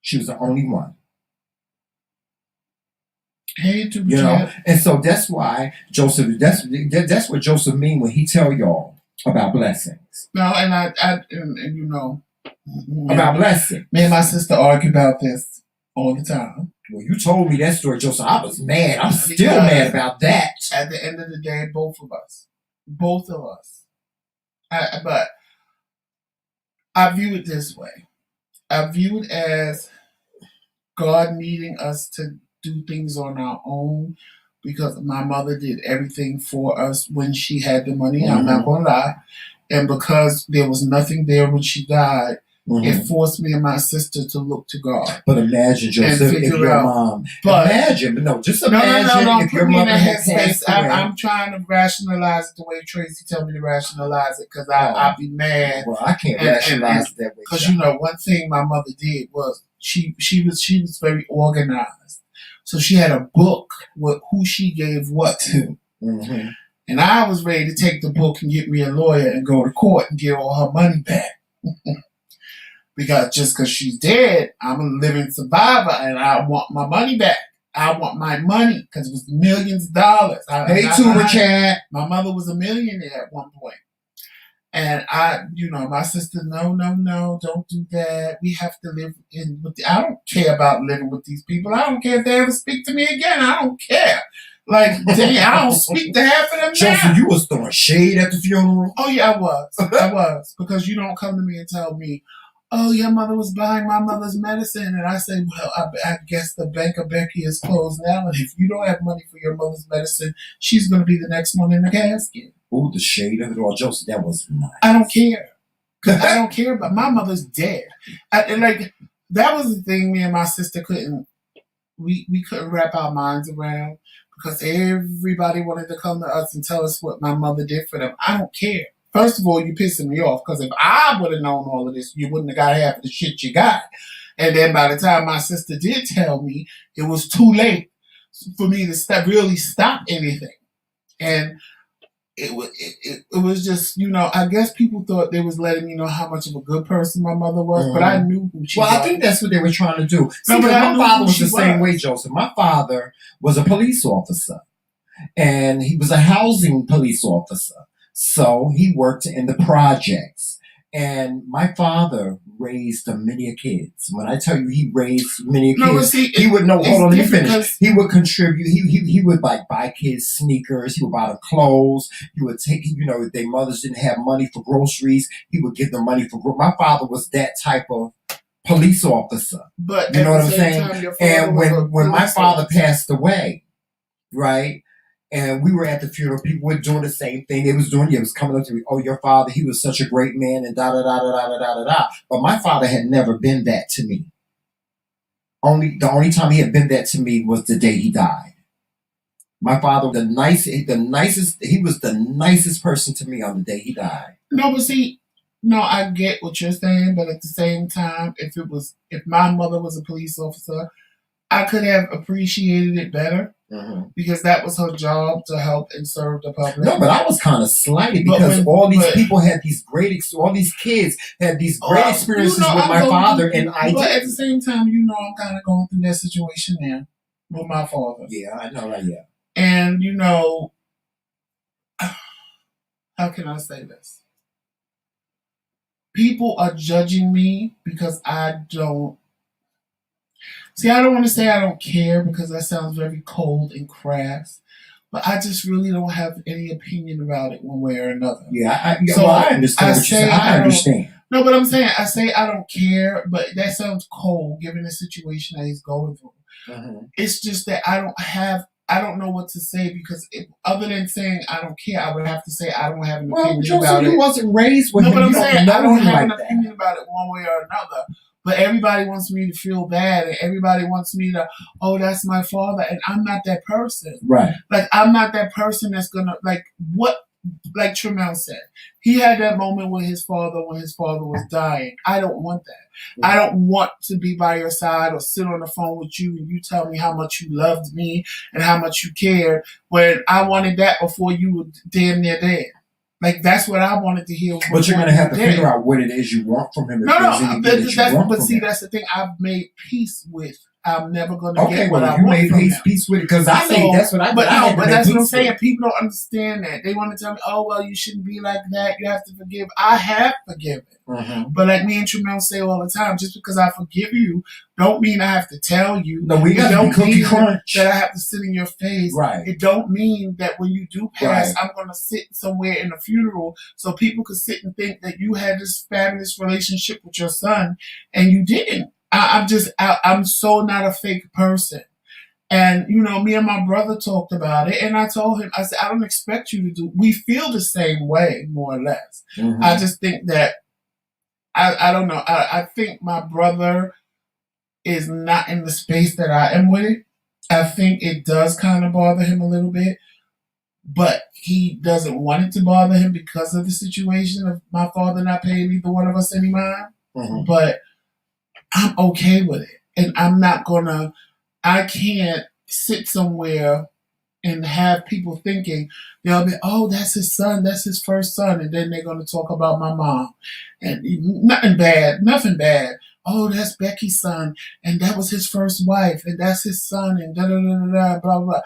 Speaker 1: She was the only one. And so that's why Joseph. That's what Joseph mean when he tell y'all about blessings.
Speaker 2: No, and I
Speaker 1: about blessing.
Speaker 2: Me and my sister argue about this all the time.
Speaker 1: Well, you told me that story, Joseph. I was mad. I'm still mad about that.
Speaker 2: At the end of the day, both of us. But I view it this way. I view it as God needing us to do things on our own, because my mother did everything for us when she had the money. I'm not gonna lie. And because there was nothing there when she died,
Speaker 1: Mm-hmm.
Speaker 2: it forced me and my sister to look to God.
Speaker 1: But imagine, Joseph, if your mom. Imagine, but no, just imagine if your mother had passed away.
Speaker 2: I'm trying to rationalize it the way Tracy told me to rationalize it because I'll be mad.
Speaker 1: Well, I can't rationalize it that way.
Speaker 2: Because one thing my mother did was she was very organized. So she had a book with who she gave what to.
Speaker 1: Mm-hmm.
Speaker 2: And I was ready to take the book and get me a lawyer and go to court and get all her money back. Because just because she's dead, I'm a living survivor and I want my money back. I want my money because it was millions of dollars.
Speaker 1: Hey, Richard.
Speaker 2: My mother was a millionaire at one point. And my sister, no, don't do that. We have to live I don't care about living with these people. I don't care if they ever speak to me again. I don't care. Like, I don't speak to half of them now.
Speaker 1: So you was throwing shade at the funeral?
Speaker 2: Oh, yeah, I was. Because you don't come to me and tell me, oh, your mother was buying my mother's medicine. And I say, well, I guess the Bank of Becky is closed now. And if you don't have money for your mother's medicine, she's going to be the next one in the casket.
Speaker 1: Oh, the shade of it all. Joseph, that was nice.
Speaker 2: I don't care. I don't care about my mother's dead. That was the thing me and my sister we couldn't wrap our minds around because everybody wanted to come to us and tell us what my mother did for them. I don't care. First of all, you're pissing me off because if I would have known all of this, you wouldn't have got half of the shit you got. And then by the time my sister did tell me, it was too late for me to really stop anything. And it was just, I guess people thought they was letting me know how much of a good person my mother was, but I knew who she was.
Speaker 1: Well, I think that's what they were trying to do. See, my father was the same way, Joseph. My father was a police officer, and he was a housing police officer. So he worked in the projects. And my father raised many kids. When I tell you he raised many kids, he would know. Hold on, let me finish. He would contribute. He would buy kids sneakers. He would buy them clothes. He would take, their mothers didn't have money for groceries. He would give them money for. My father was that type of police officer.
Speaker 2: But
Speaker 1: you know what I'm saying? And when my father passed away, right? And we were at the funeral. People were doing the same thing. It was coming up to me. Oh, your father, he was such a great man, and da da da da da da da da. But my father had never been that to me. The only time he had been that to me was the day he died. My father, he was the nicest person to me on the day he died.
Speaker 2: No, I get what you're saying, but at the same time, if my mother was a police officer, I could have appreciated it better. Mm-hmm. Because that was her job to help and serve the public.
Speaker 1: No, but I was kind of slighted because all these people had these all these kids had these great experiences with my father, and I did.
Speaker 2: But at the same time, I'm kind of going through that situation now with my father.
Speaker 1: Yeah, I know that. Yeah,
Speaker 2: and how can I say this? People are judging me because I don't. See, I don't want to say I don't care because that sounds very cold and crass, but I just really don't have any opinion about it one way or another.
Speaker 1: Yeah, I understand what you're saying. I understand.
Speaker 2: No, but I'm saying, I say I don't care, but that sounds cold given the situation that he's going through. Mm-hmm. It's just that I don't know what to say because other than saying I don't care, I would have to say I don't have an opinion about it.
Speaker 1: You wasn't raised with him.
Speaker 2: But I'm saying I don't have an opinion about it one way or another. But everybody wants me to feel bad, and everybody wants me to, oh, that's my father, and I'm not that person.
Speaker 1: Right.
Speaker 2: Like, I'm not that person that's gonna, like Tremel said. He had that moment with his father when his father was dying. I don't want that. I don't want to be by your side or sit on the phone with you and you tell me how much you loved me and how much you cared when I wanted that before you were damn near dead. Like, that's what I wanted to hear.
Speaker 1: But you're going to have to figure out what it is you want from him.
Speaker 2: But that's the thing. I've made peace with. I'm never going to get what I want.
Speaker 1: Okay, well, you made peace with it because that's what I did.
Speaker 2: But that's what I'm saying. People don't understand that. They want to tell me, oh, well, you shouldn't be like that. You have to forgive. I have forgiven. Mm-hmm. But like me and Tremel say all the time, just because I forgive you, don't mean I have to tell you.
Speaker 1: No, we got to be cookie crunch.
Speaker 2: That I have to sit in your face.
Speaker 1: Right.
Speaker 2: It don't mean that when you do pass, I'm going to sit somewhere in a funeral so people could sit and think that you had this fabulous relationship with your son and you didn't. I'm so not a fake person. And, me and my brother talked about it, and I told him, I said, I don't expect you to do, we feel the same way, more or less.
Speaker 1: Mm-hmm.
Speaker 2: I just think that, I don't know, I think my brother is not in the space that I am with it. I think it does kind of bother him a little bit, but he doesn't want it to bother him because of the situation of my father not paying either one of us any mind.
Speaker 1: Mm-hmm.
Speaker 2: But I'm okay with it. And I can't sit somewhere and have people thinking, they'll be, oh, that's his son, that's his first son. And then they're going to talk about my mom. And nothing bad. Oh, that's Becky's son, and that was his first wife, and that's his son, and da-da-da-da-da, blah, blah.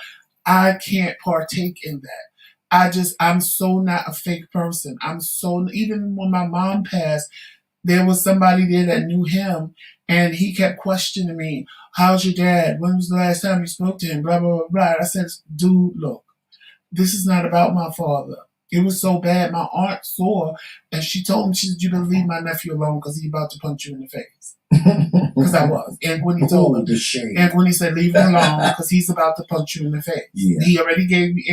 Speaker 2: I can't partake in that. I'm so not a fake person. Even when my mom passed, there was somebody there that knew him, and he kept questioning me, how's your dad? When was the last time you spoke to him? Blah, blah, blah, blah. I said, dude, look, this is not about my father. It was so bad. My aunt saw, and she told me, she said, you better leave my nephew alone because he's about to punch you in the face. Because I was. And when he told him, and when he said, leave him alone because he's about to punch you in the face. Yeah. He already gave me,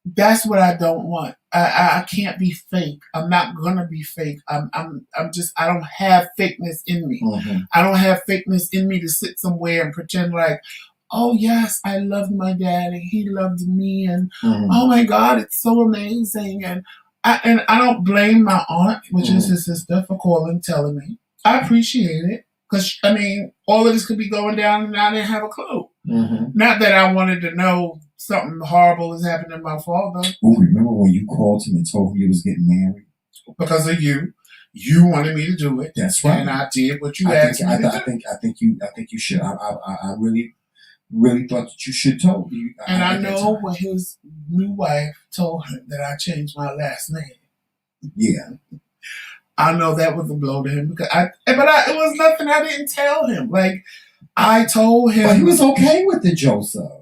Speaker 2: that's what I don't want. I can't be fake. I'm not gonna be fake. I don't have fakeness in me. Mm-hmm. I don't have fakeness in me to sit somewhere and pretend like, oh yes, I loved my dad and he loved me, and oh my God, it's so amazing. And I don't blame my aunt, which is his sister, for telling me. I appreciate it, because all of this could be going down and I didn't have a clue. Mm-hmm. Not that I wanted to know something horrible is happening to my father.
Speaker 1: Oh, remember when you called him and told him you was getting married?
Speaker 2: Because of you. You wanted me to do it.
Speaker 1: That's right.
Speaker 2: And I did what you asked me to do.
Speaker 1: I think you should. I really thought that you should tell you.
Speaker 2: And I know when his new wife told him that I changed my last name.
Speaker 1: Yeah.
Speaker 2: I know that was a blow to him, because it was nothing I didn't tell him. Like, I told him.
Speaker 1: But he was okay with it, Joseph.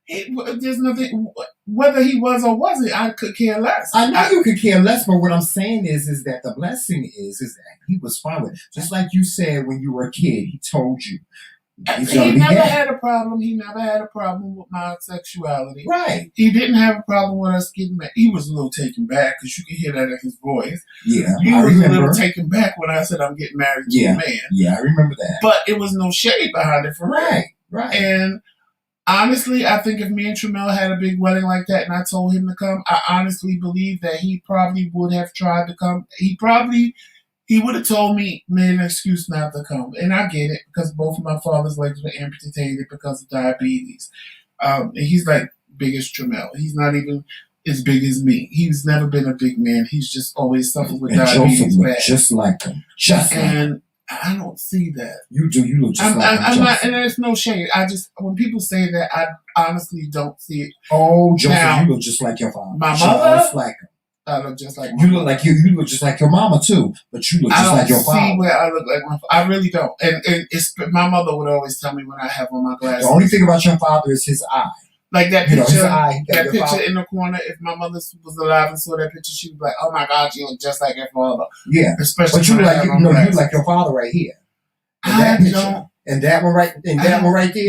Speaker 2: There's nothing, whether he was or wasn't, I could care less.
Speaker 1: I know you could care less, but what I'm saying is that the blessing is that he was fine with it. Just like you said when you were a kid, he told you.
Speaker 2: He never had a problem. He never had a problem with my sexuality.
Speaker 1: Right.
Speaker 2: He didn't have a problem with us getting married. He was a little taken back, because you could hear that in his voice.
Speaker 1: Yeah,
Speaker 2: he was a little taken back when I said I'm getting married to a man.
Speaker 1: Yeah, I remember that.
Speaker 2: But it was no shade behind it, for real.
Speaker 1: Right.
Speaker 2: And honestly, I think if me and Tramel had a big wedding like that and I told him to come, I honestly believe that he probably would have tried to come. He would have told me, made an excuse not to come. And I get it, because both of my father's legs were amputated because of diabetes. And he's like big as Tramel. He's not even as big as me. He's never been a big man. He's just always suffered with diabetes.
Speaker 1: Joseph looked just like him.
Speaker 2: And I don't see that.
Speaker 1: You do. You look just like him.
Speaker 2: I'm not, and there's no shade. When people say that, I honestly don't see it.
Speaker 1: Oh, Joseph, now, you look just like your father.
Speaker 2: My mother?
Speaker 1: Just like him.
Speaker 2: I look just like
Speaker 1: you look like you look just like your mama too, but you look just like your father.
Speaker 2: I don't see where I look like my father. I really don't. And it's, my mother would always tell me when I have on my glasses.
Speaker 1: The only thing about your father is his eye.
Speaker 2: Like that picture,
Speaker 1: his eye,
Speaker 2: that picture in the corner. If my mother was alive and saw that picture, she would be like, "Oh my God, you look just like your father."
Speaker 1: Yeah,
Speaker 2: especially.
Speaker 1: But you look like your father right here. And that one right there.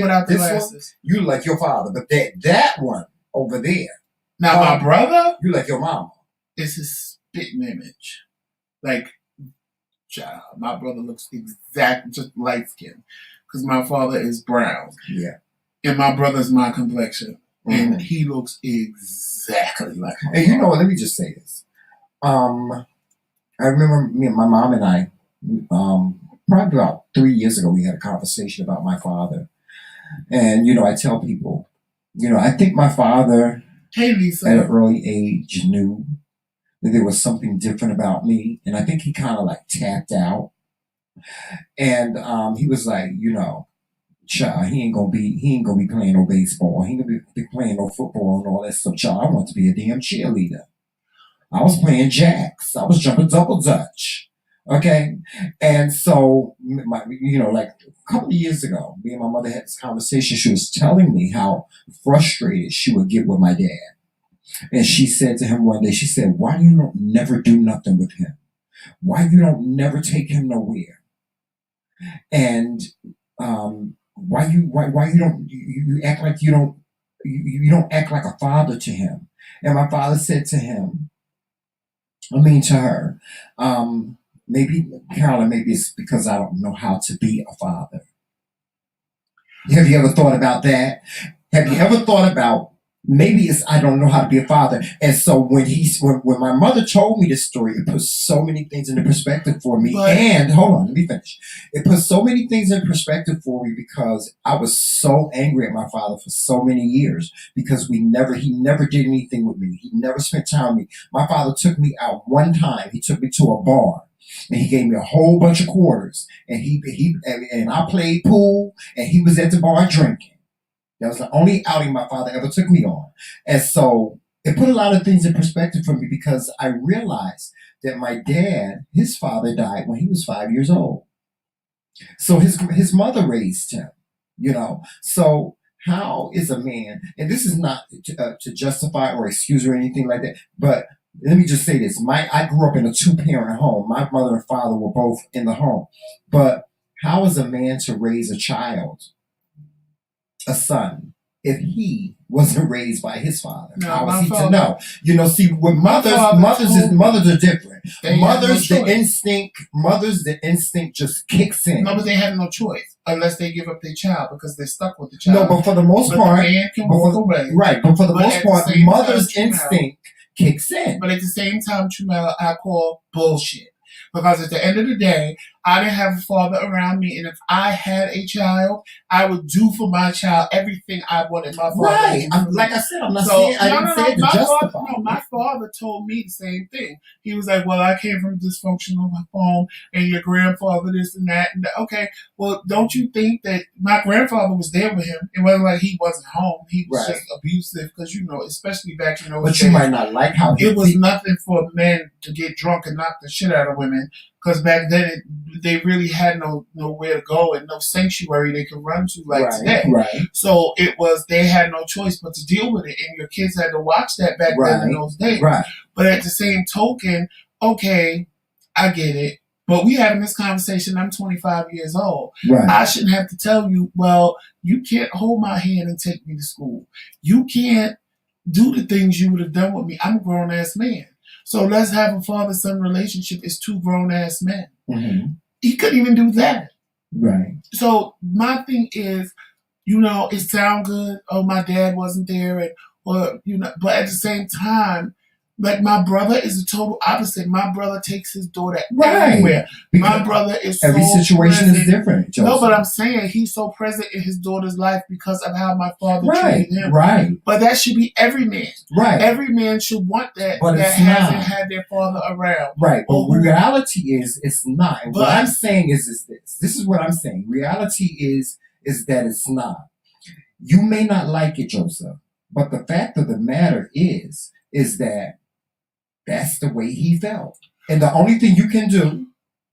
Speaker 2: Without the glasses,
Speaker 1: you look like your father. But that one over there.
Speaker 2: Now my brother,
Speaker 1: you like your mama.
Speaker 2: It's his spitting image. Like, child, my brother looks exactly just light skinned, because my father is brown.
Speaker 1: Yeah.
Speaker 2: And my brother's my complexion. Mm-hmm. And he looks exactly like my
Speaker 1: father. You know what? Let me just say this. I remember my mom and I, probably about 3 years ago, we had a conversation about my father. And, I tell people, I think my father,
Speaker 2: hey, Lisa,
Speaker 1: at an early age, knew that there was something different about me. And I think he kind of like tapped out. And he was like, child, he ain't gonna be playing no baseball. He ain't gonna be playing no football and all that stuff. Child, I want to be a damn cheerleader. I was playing jacks. I was jumping double dutch. Okay. And so, like a couple of years ago, me and my mother had this conversation. She was telling me how frustrated she would get with my dad. And she said to him one day, she said, why you don't never do nothing with him? Why you don't never take him nowhere? And why you don't you act like you don't you don't act like a father to him? And my father said to him, to her, maybe Carolyn, maybe it's because I don't know how to be a father. Have you ever thought about that? Have you ever thought about maybe it's I don't know how to be a father? And so when my mother told me this story, it put so many things into perspective for me. And hold on, let me finish. It put so many things in perspective for me because I was so angry at my father for so many years because he never did anything with me. He never spent time with me. My father took me out one time. He took me to a bar. And he gave me a whole bunch of quarters, and and I played pool, and he was at the bar drinking. That was the only outing my father ever took me on, and so it put a lot of things in perspective for me because I realized that my dad, his father, died when he was 5 years old. So his mother raised him, So how is a man? And this is not to justify or excuse or anything like that, but let me just say this. I grew up in a 2-parent home. My mother and father were both in the home. But how is a man to raise a child, a son, if he wasn't raised by his father?
Speaker 2: No,
Speaker 1: how is he to know? See, with mothers are different. The instinct just kicks in.
Speaker 2: No, but they have no choice unless they give up their child because they're stuck with the child.
Speaker 1: No, but for the most part,
Speaker 2: the man can walk away.
Speaker 1: Right, but for the most part, mother's instinct kicks in.
Speaker 2: But at the same time, Tremel, I call bullshit. Because at the end of the day, I didn't have a father around me, and if I had a child, I would do for my child everything I wanted my father to do.
Speaker 1: Like I said, I'm not saying I didn't say it to justify.
Speaker 2: My father told me the same thing. He was like, well, I came from a dysfunctional home, and your grandfather this and that. And okay, well, don't you think that my grandfather was there with him? It wasn't like he wasn't home. He was just abusive because, especially back in those days.
Speaker 1: But you might not like how
Speaker 2: it was nothing for men to get drunk and knock the shit out of women. Because back then, they really had nowhere to go and no sanctuary they could run to like today.
Speaker 1: Right.
Speaker 2: So they had no choice but to deal with it. And your kids had to watch that back then in those days.
Speaker 1: Right.
Speaker 2: But at the same token, okay, I get it. But we having this conversation, I'm 25 years old.
Speaker 1: Right.
Speaker 2: I shouldn't have to tell you, well, you can't hold my hand and take me to school. You can't do the things you would have done with me. I'm a grown-ass man. So let's have a father-son relationship. It's 2 grown-ass men.
Speaker 1: Mm-hmm.
Speaker 2: He couldn't even do that.
Speaker 1: Right.
Speaker 2: So my thing is, it sounds good. Oh, my dad wasn't there. But at the same time, like my brother is the total opposite. My brother takes his daughter everywhere. Because my brother is
Speaker 1: every situation is different, Joseph.
Speaker 2: No, but I'm saying he's so present in his daughter's life because of how my father treated him.
Speaker 1: Right.
Speaker 2: But that should be every man.
Speaker 1: Right.
Speaker 2: Every man should want that
Speaker 1: but
Speaker 2: that hasn't had their father around.
Speaker 1: Right. But reality is it's not. And
Speaker 2: but,
Speaker 1: what I'm saying is this. This is what I'm saying. Reality is that it's not. You may not like it, Joseph, but the fact of the matter is that that's the way he felt. And the only thing you can do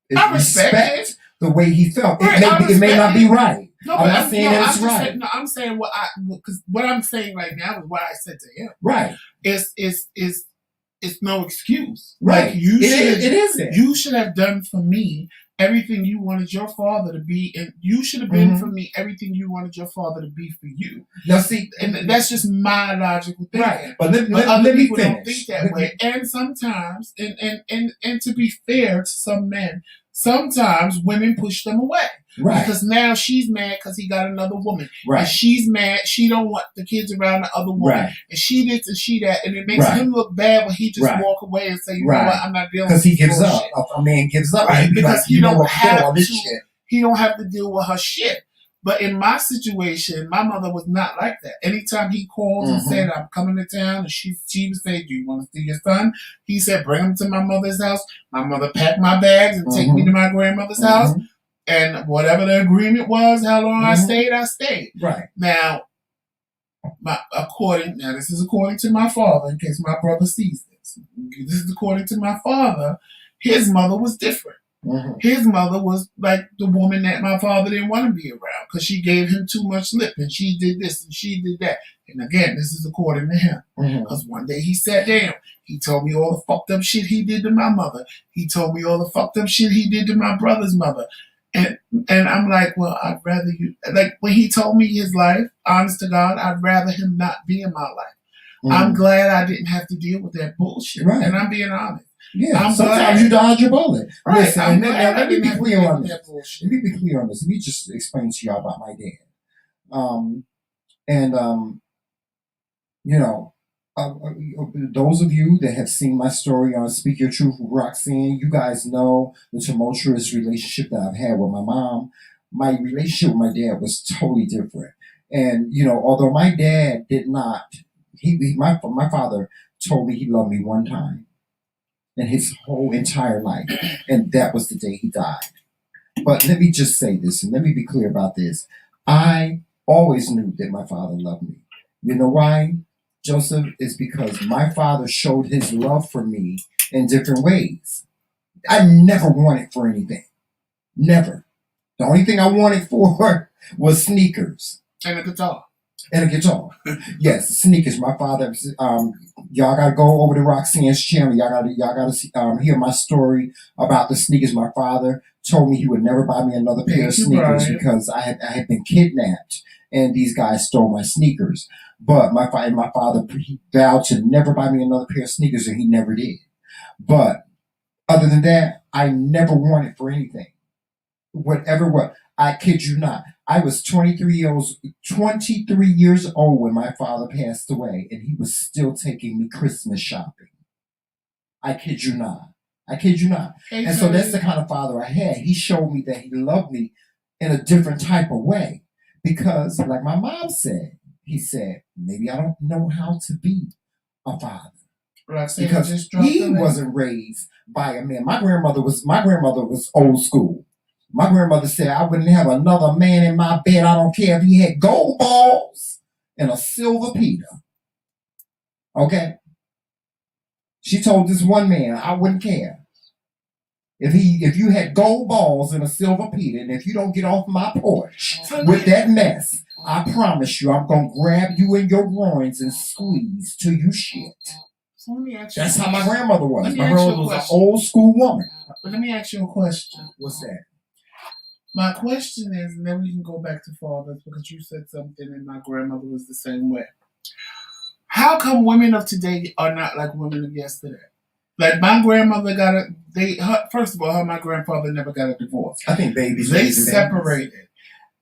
Speaker 1: is respect the way he felt. It may not be right.
Speaker 2: No,
Speaker 1: I'm not saying that it's right.
Speaker 2: I'm saying because what I'm saying right now is what I said to him.
Speaker 1: Right.
Speaker 2: It's no excuse.
Speaker 1: Right.
Speaker 2: Like
Speaker 1: it isn't.
Speaker 2: You should have done for me everything you wanted your father to be, and you should have been for me everything you wanted your father to be for you.
Speaker 1: Now, see,
Speaker 2: and that's just my logical thinking.
Speaker 1: Right. But
Speaker 2: other people
Speaker 1: finish.
Speaker 2: Don't think that way. And sometimes, and to be fair to some men, sometimes women push them away.
Speaker 1: Right.
Speaker 2: Because now she's mad because he got another woman.
Speaker 1: Right.
Speaker 2: And she's mad. She don't want the kids around the other woman. Right. And she this and she that. And it makes him look bad when he just walk away and say, you know what, I'm not dealing with this.
Speaker 1: Because he gives up. A man gives up.
Speaker 2: Right. Because he don't have
Speaker 1: all this shit.
Speaker 2: He don't have to deal with her shit. But in my situation, my mother was not like that. Anytime he called and said, I'm coming to town, and she would say, do you want to see your son? He said, bring him to my mother's house. My mother packed my bags and take me to my grandmother's house. And whatever the agreement was, how long I stayed. Right. Now, this is according to my father, in case my brother sees this. This is according to my father. His mother was different. His mother was like the woman that my father didn't want to be around because she gave him too much lip and she did this and she did that. And again, this is according to him. Because one day he sat down. He told me all the fucked up shit he did to my mother. He told me all the fucked up shit he did to my brother's mother. And I'm like, well, I'd rather you, like when he told me his life, honest to God, I'd rather him not be in my life. I'm glad I didn't have to deal with that bullshit. Right. And I'm being honest.
Speaker 1: Yeah, sometimes you dodge your bullet.
Speaker 2: Right.
Speaker 1: Listen, let me be clear on this. Let me be clear on this. Let me just explain to y'all about my dad. You know, those of you that have seen my story on Speak Your Truth with Roxanne, you guys know the tumultuous relationship that I've had with my mom. My relationship with my dad was totally different. And, you know, although my dad did not, my father told me he loved me one time in his whole entire life. And that was the day he died. But let me just say this, and let me be clear about this. I always knew that my father loved me. You know why, Joseph? Is because my father showed his love for me in different ways. I never wanted for anything. Never. The only thing I wanted for was sneakers.
Speaker 2: And a guitar.
Speaker 1: And a guitar. Yes, sneakers. My father, y'all gotta go over to Roxanne's channel. Y'all gotta hear my story about the sneakers. My father told me he would never buy me another pair of sneakers because I had been kidnapped and these guys stole my sneakers. But my father he vowed to never buy me another pair of sneakers, and he never did. But other than that, I never wanted for anything. Whatever what. I kid you not. I was 23 years old when my father passed away, and he was still taking me Christmas shopping. I kid you not. I kid you not. And so that's the kind of father I had. He showed me that he loved me in a different type of way. Because, like my mom said, he said, maybe I don't know how to be a father. Because he wasn't raised by a man. My grandmother was old school. My grandmother said I wouldn't have another man in my bed. I don't care if he had gold balls and a silver Peter. Okay? She told this one man, I wouldn't care. If you had gold balls and a silver Peter, and if you don't get off my porch with that mess, I promise you I'm going to grab you in your groins and squeeze till you shit.
Speaker 2: So let me ask you
Speaker 1: That's how my grandmother was. My grandmother was an old school woman.
Speaker 2: But let me ask you a question.
Speaker 1: What's that?
Speaker 2: My question is, and then we can go back to fathers, because you said something and my grandmother was the same way. How come women of today are not like women of yesterday? Like my grandmother first of all, my grandfather never got a divorce.
Speaker 1: I think babies.
Speaker 2: They separated. Babies.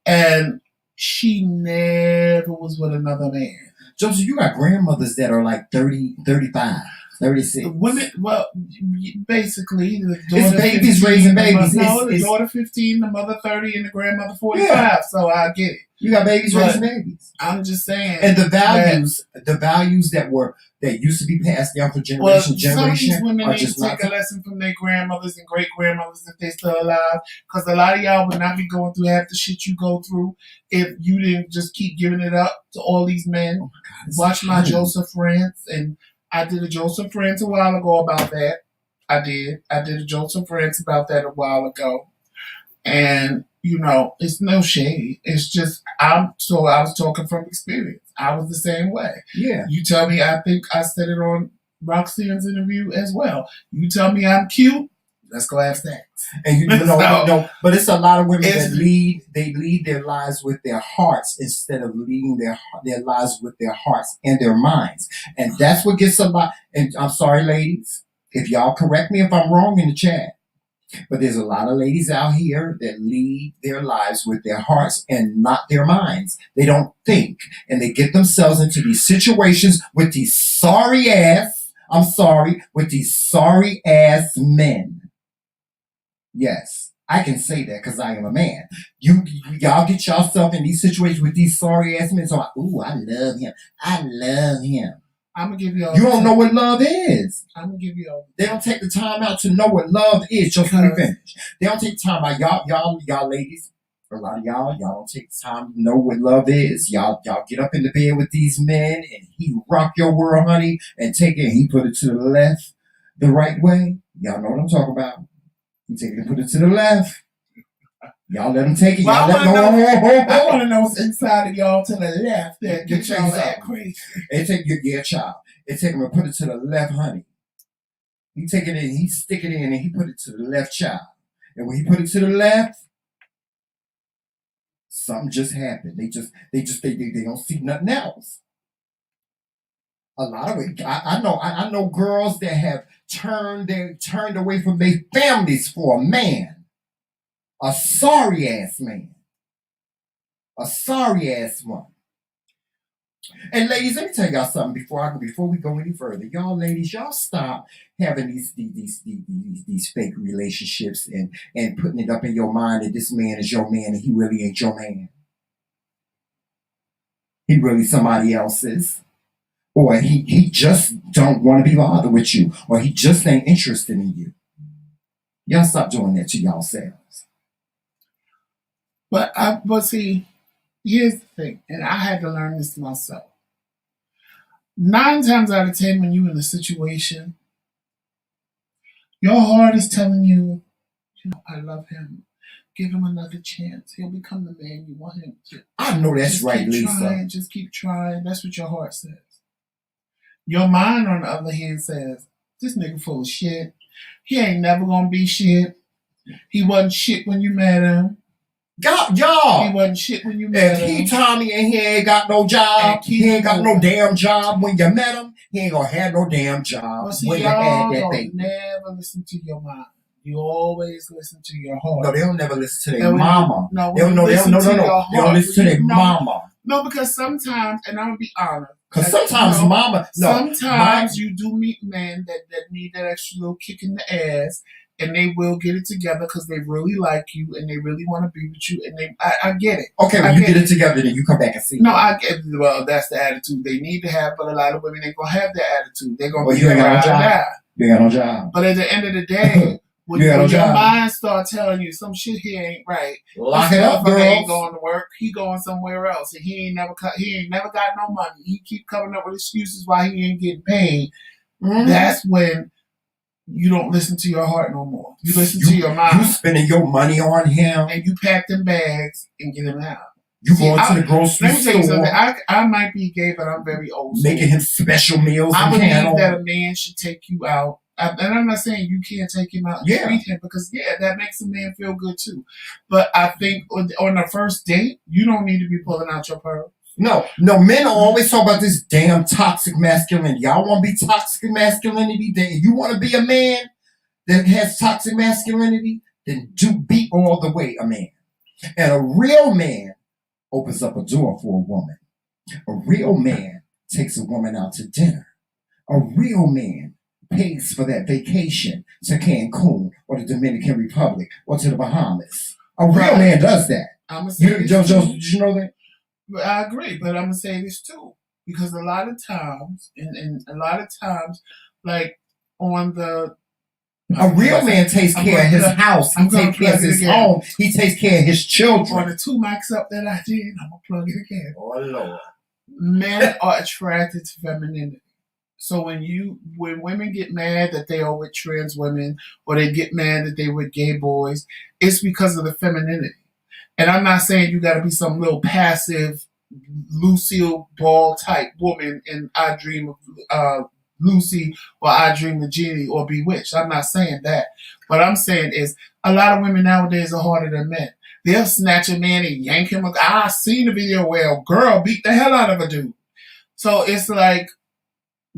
Speaker 2: And she never was with another man.
Speaker 1: Joseph, you got grandmothers that are like 30, 35. 36.
Speaker 2: Women, well, basically, the daughter
Speaker 1: it's babies 15, raising babies.
Speaker 2: The daughter 15, the mother 30, and the grandmother 45. Yeah. So I get it.
Speaker 1: You got babies raising babies.
Speaker 2: I'm just saying.
Speaker 1: And the values that used to be passed down from generation to generation.
Speaker 2: Some of these women need to take a lesson from their grandmothers and great grandmothers if they're still alive. Because a lot of y'all would not be going through half the shit you go through if you didn't just keep giving it up to all these men. Oh my God, watch my Joseph France, and I did a Joseph France a while ago about that. I did a Joseph France about that a while ago. And, you know, it's no shade. It's just, I was talking from experience. I was the same way. Yeah. You tell me, I think I said it on Roxanne's interview as well. You tell me I'm cute, let's go have sex.
Speaker 1: And you know, but it's a lot of women that lead their lives with their hearts instead of leading their lives with their hearts and their minds. And that's what gets a lot. And I'm sorry, ladies, if y'all correct me if I'm wrong in the chat. But there's a lot of ladies out here that lead their lives with their hearts and not their minds. They don't think. And they get themselves into these situations with these sorry ass men. Yes, I can say that because I am a man. Y'all get yourself in these situations with these sorry ass men. So, ooh, I love him. I love him.
Speaker 2: I'm gonna give you all.
Speaker 1: You don't know what love is.
Speaker 2: I'm gonna give you all.
Speaker 1: They don't take the time out to know what love is. Just let me finish. They don't take the time out. Y'all ladies, a lot of y'all don't take the time to know what love is. Y'all get up in the bed with these men and he rock your world, honey, and take it and he put it to the left, the right way. Y'all know what I'm talking about. He take it and put it to the left. Y'all let him take it. Y'all let him
Speaker 2: I want to know what's inside of y'all to the left that get y'all that crazy.
Speaker 1: It take your child. It take him and put it to the left, honey. He take it in, he stick it in, and he put it to the left, child. And when he put it to the left, Something just happened. They don't see nothing else. A lot of it. I know girls that have turned away from their families for a man, a sorry ass man, a sorry ass one. And ladies, let me tell y'all something before we go any further. Y'all ladies, y'all stop having these fake relationships and putting it up in your mind that this man is your man and he really ain't your man. He really somebody else's. Or he just don't want to be bothered with you. Or he just ain't interested in you. Y'all stop doing that to yourselves.
Speaker 2: But see, here's the thing, and I had to learn this myself. 9 times out of 10, when you're in a situation, your heart is telling you, I love him. Give him another chance. He'll become the man you want him to.
Speaker 1: I know that's right, Lisa.
Speaker 2: Just keep trying. That's what your heart says. Your mind, on the other hand, says, this nigga full of shit. He ain't never gonna be shit. He wasn't shit when you met him.
Speaker 1: Y'all.
Speaker 2: He wasn't shit when you met him.
Speaker 1: He Tommy and he ain't got no job. He ain't got no damn job when you met him. He ain't gonna have no damn job when you had that baby.
Speaker 2: Never listen to your mind. You always listen to your heart.
Speaker 1: No, they don't never listen to their mama.
Speaker 2: No,
Speaker 1: they don't listen to their mama.
Speaker 2: No, because sometimes, and I'm gonna be honest.
Speaker 1: Because sometimes
Speaker 2: sometimes you do meet men that need that extra little kick in the ass, and they will get it together because they really like you and they really want to be with you. And I get it.
Speaker 1: Okay, when you get it together, then you come back and see.
Speaker 2: No, I get. Well, that's the attitude they need to have. But a lot of women ain't gonna have that attitude. They're gonna be
Speaker 1: you ain't got no job. You ain't got no job.
Speaker 2: But at the end of the day, when your mind start telling you some shit here ain't right,
Speaker 1: lock it up, girl.
Speaker 2: He ain't going to work. He going somewhere else, and he ain't never got no money. He keep coming up with excuses why he ain't getting paid. Mm-hmm. That's when you don't listen to your heart no more. You listen to your mind.
Speaker 1: You spending your money on him,
Speaker 2: and you pack them bags and get him out.
Speaker 1: You going to the grocery store. Let me tell you
Speaker 2: something. I might be gay, but I'm very old school.
Speaker 1: Making him special meals.
Speaker 2: I believe that a man should take you out. And I'm not saying you can't take him out and treat him because, that makes a man feel good too. But I think on the first date, you don't need to be pulling out your pearl.
Speaker 1: No, men always talk about this damn toxic masculinity. Y'all want to be toxic masculinity? Then you want to be a man that has toxic masculinity? Then be all the way a man. And a real man opens up a door for a woman. A real man takes a woman out to dinner. A real man pays for that vacation to Cancun or the Dominican Republic or to the Bahamas. A real man does that. Did you know that?
Speaker 2: I agree, but I'm gonna say this too because a lot of times, like on the.
Speaker 1: A real man takes care of his house. He takes care of his home. He takes care of his children.
Speaker 2: On the 2 mics up that I did, I'm gonna plug it again.
Speaker 1: Oh Lord.
Speaker 2: Men are attracted to femininity. So when women get mad that they are with trans women or they get mad that they with gay boys, it's because of the femininity. And I'm not saying you got to be some little passive Lucille Ball type woman and I Dream of Lucy or I Dream of Jeannie or Bewitched. I'm not saying that. What I'm saying is a lot of women nowadays are harder than men. They'll snatch a man and yank him. I seen a video where a girl beat the hell out of a dude. So it's like,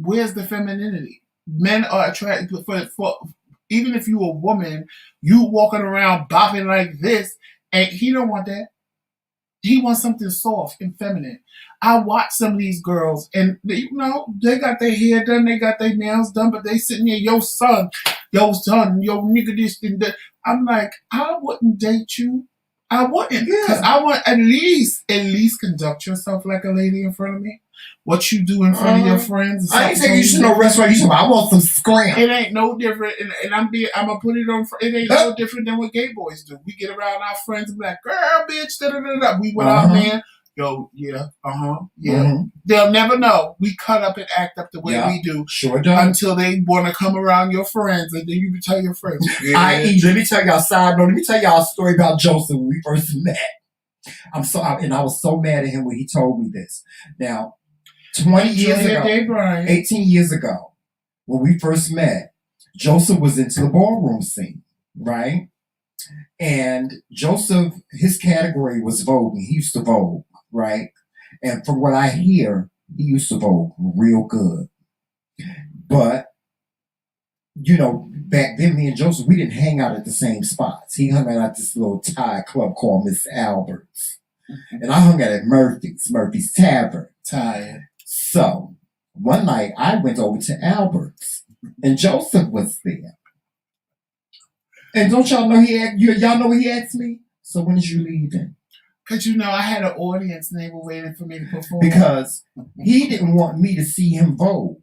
Speaker 2: where's the femininity? Men are attracted for even if you a woman, you walking around bopping like this, and he don't want that. He wants something soft and feminine. I watch some of these girls, and they got their hair done, they got their nails done, but they sitting there, your son, your nigga this and that. I'm like, I wouldn't date you. I wouldn't, because I want at least conduct yourself like a lady in front of me. What you do in front of your friends.
Speaker 1: I ain't taking you to no restaurant. I want some scram.
Speaker 2: It ain't no different, and I'm gonna put it on. It ain't no different than what gay boys do. We get around our friends and be like, "Girl, bitch, da da da da." We with our man. Yo, yeah. Mm-hmm. They'll never know. We cut up and act up the way we do.
Speaker 1: Sure do.
Speaker 2: Until they want to come around your friends, and then you can tell your friends.
Speaker 1: Let me tell y'all a side note. Let me tell y'all a story about Joseph when we first met. I was so mad at him when he told me this. Now, 20 years ago, 18 years ago, when we first met, Joseph was into the ballroom scene, right? And Joseph, his category was voguing. He used to vogue, right? And from what I hear, he used to vogue real good. But back then, me and Joseph, we didn't hang out at the same spots. He hung out at this little Thai club called Miss Albert's. And I hung out at Murphy's Tavern.
Speaker 2: Tired.
Speaker 1: So, one night, I went over to Albert's, and Joseph was there. And don't y'all know y'all know what he asked me? So when is you leaving?
Speaker 2: Because I had an audience and they were waiting for me to perform.
Speaker 1: Because he didn't want me to see him vogue.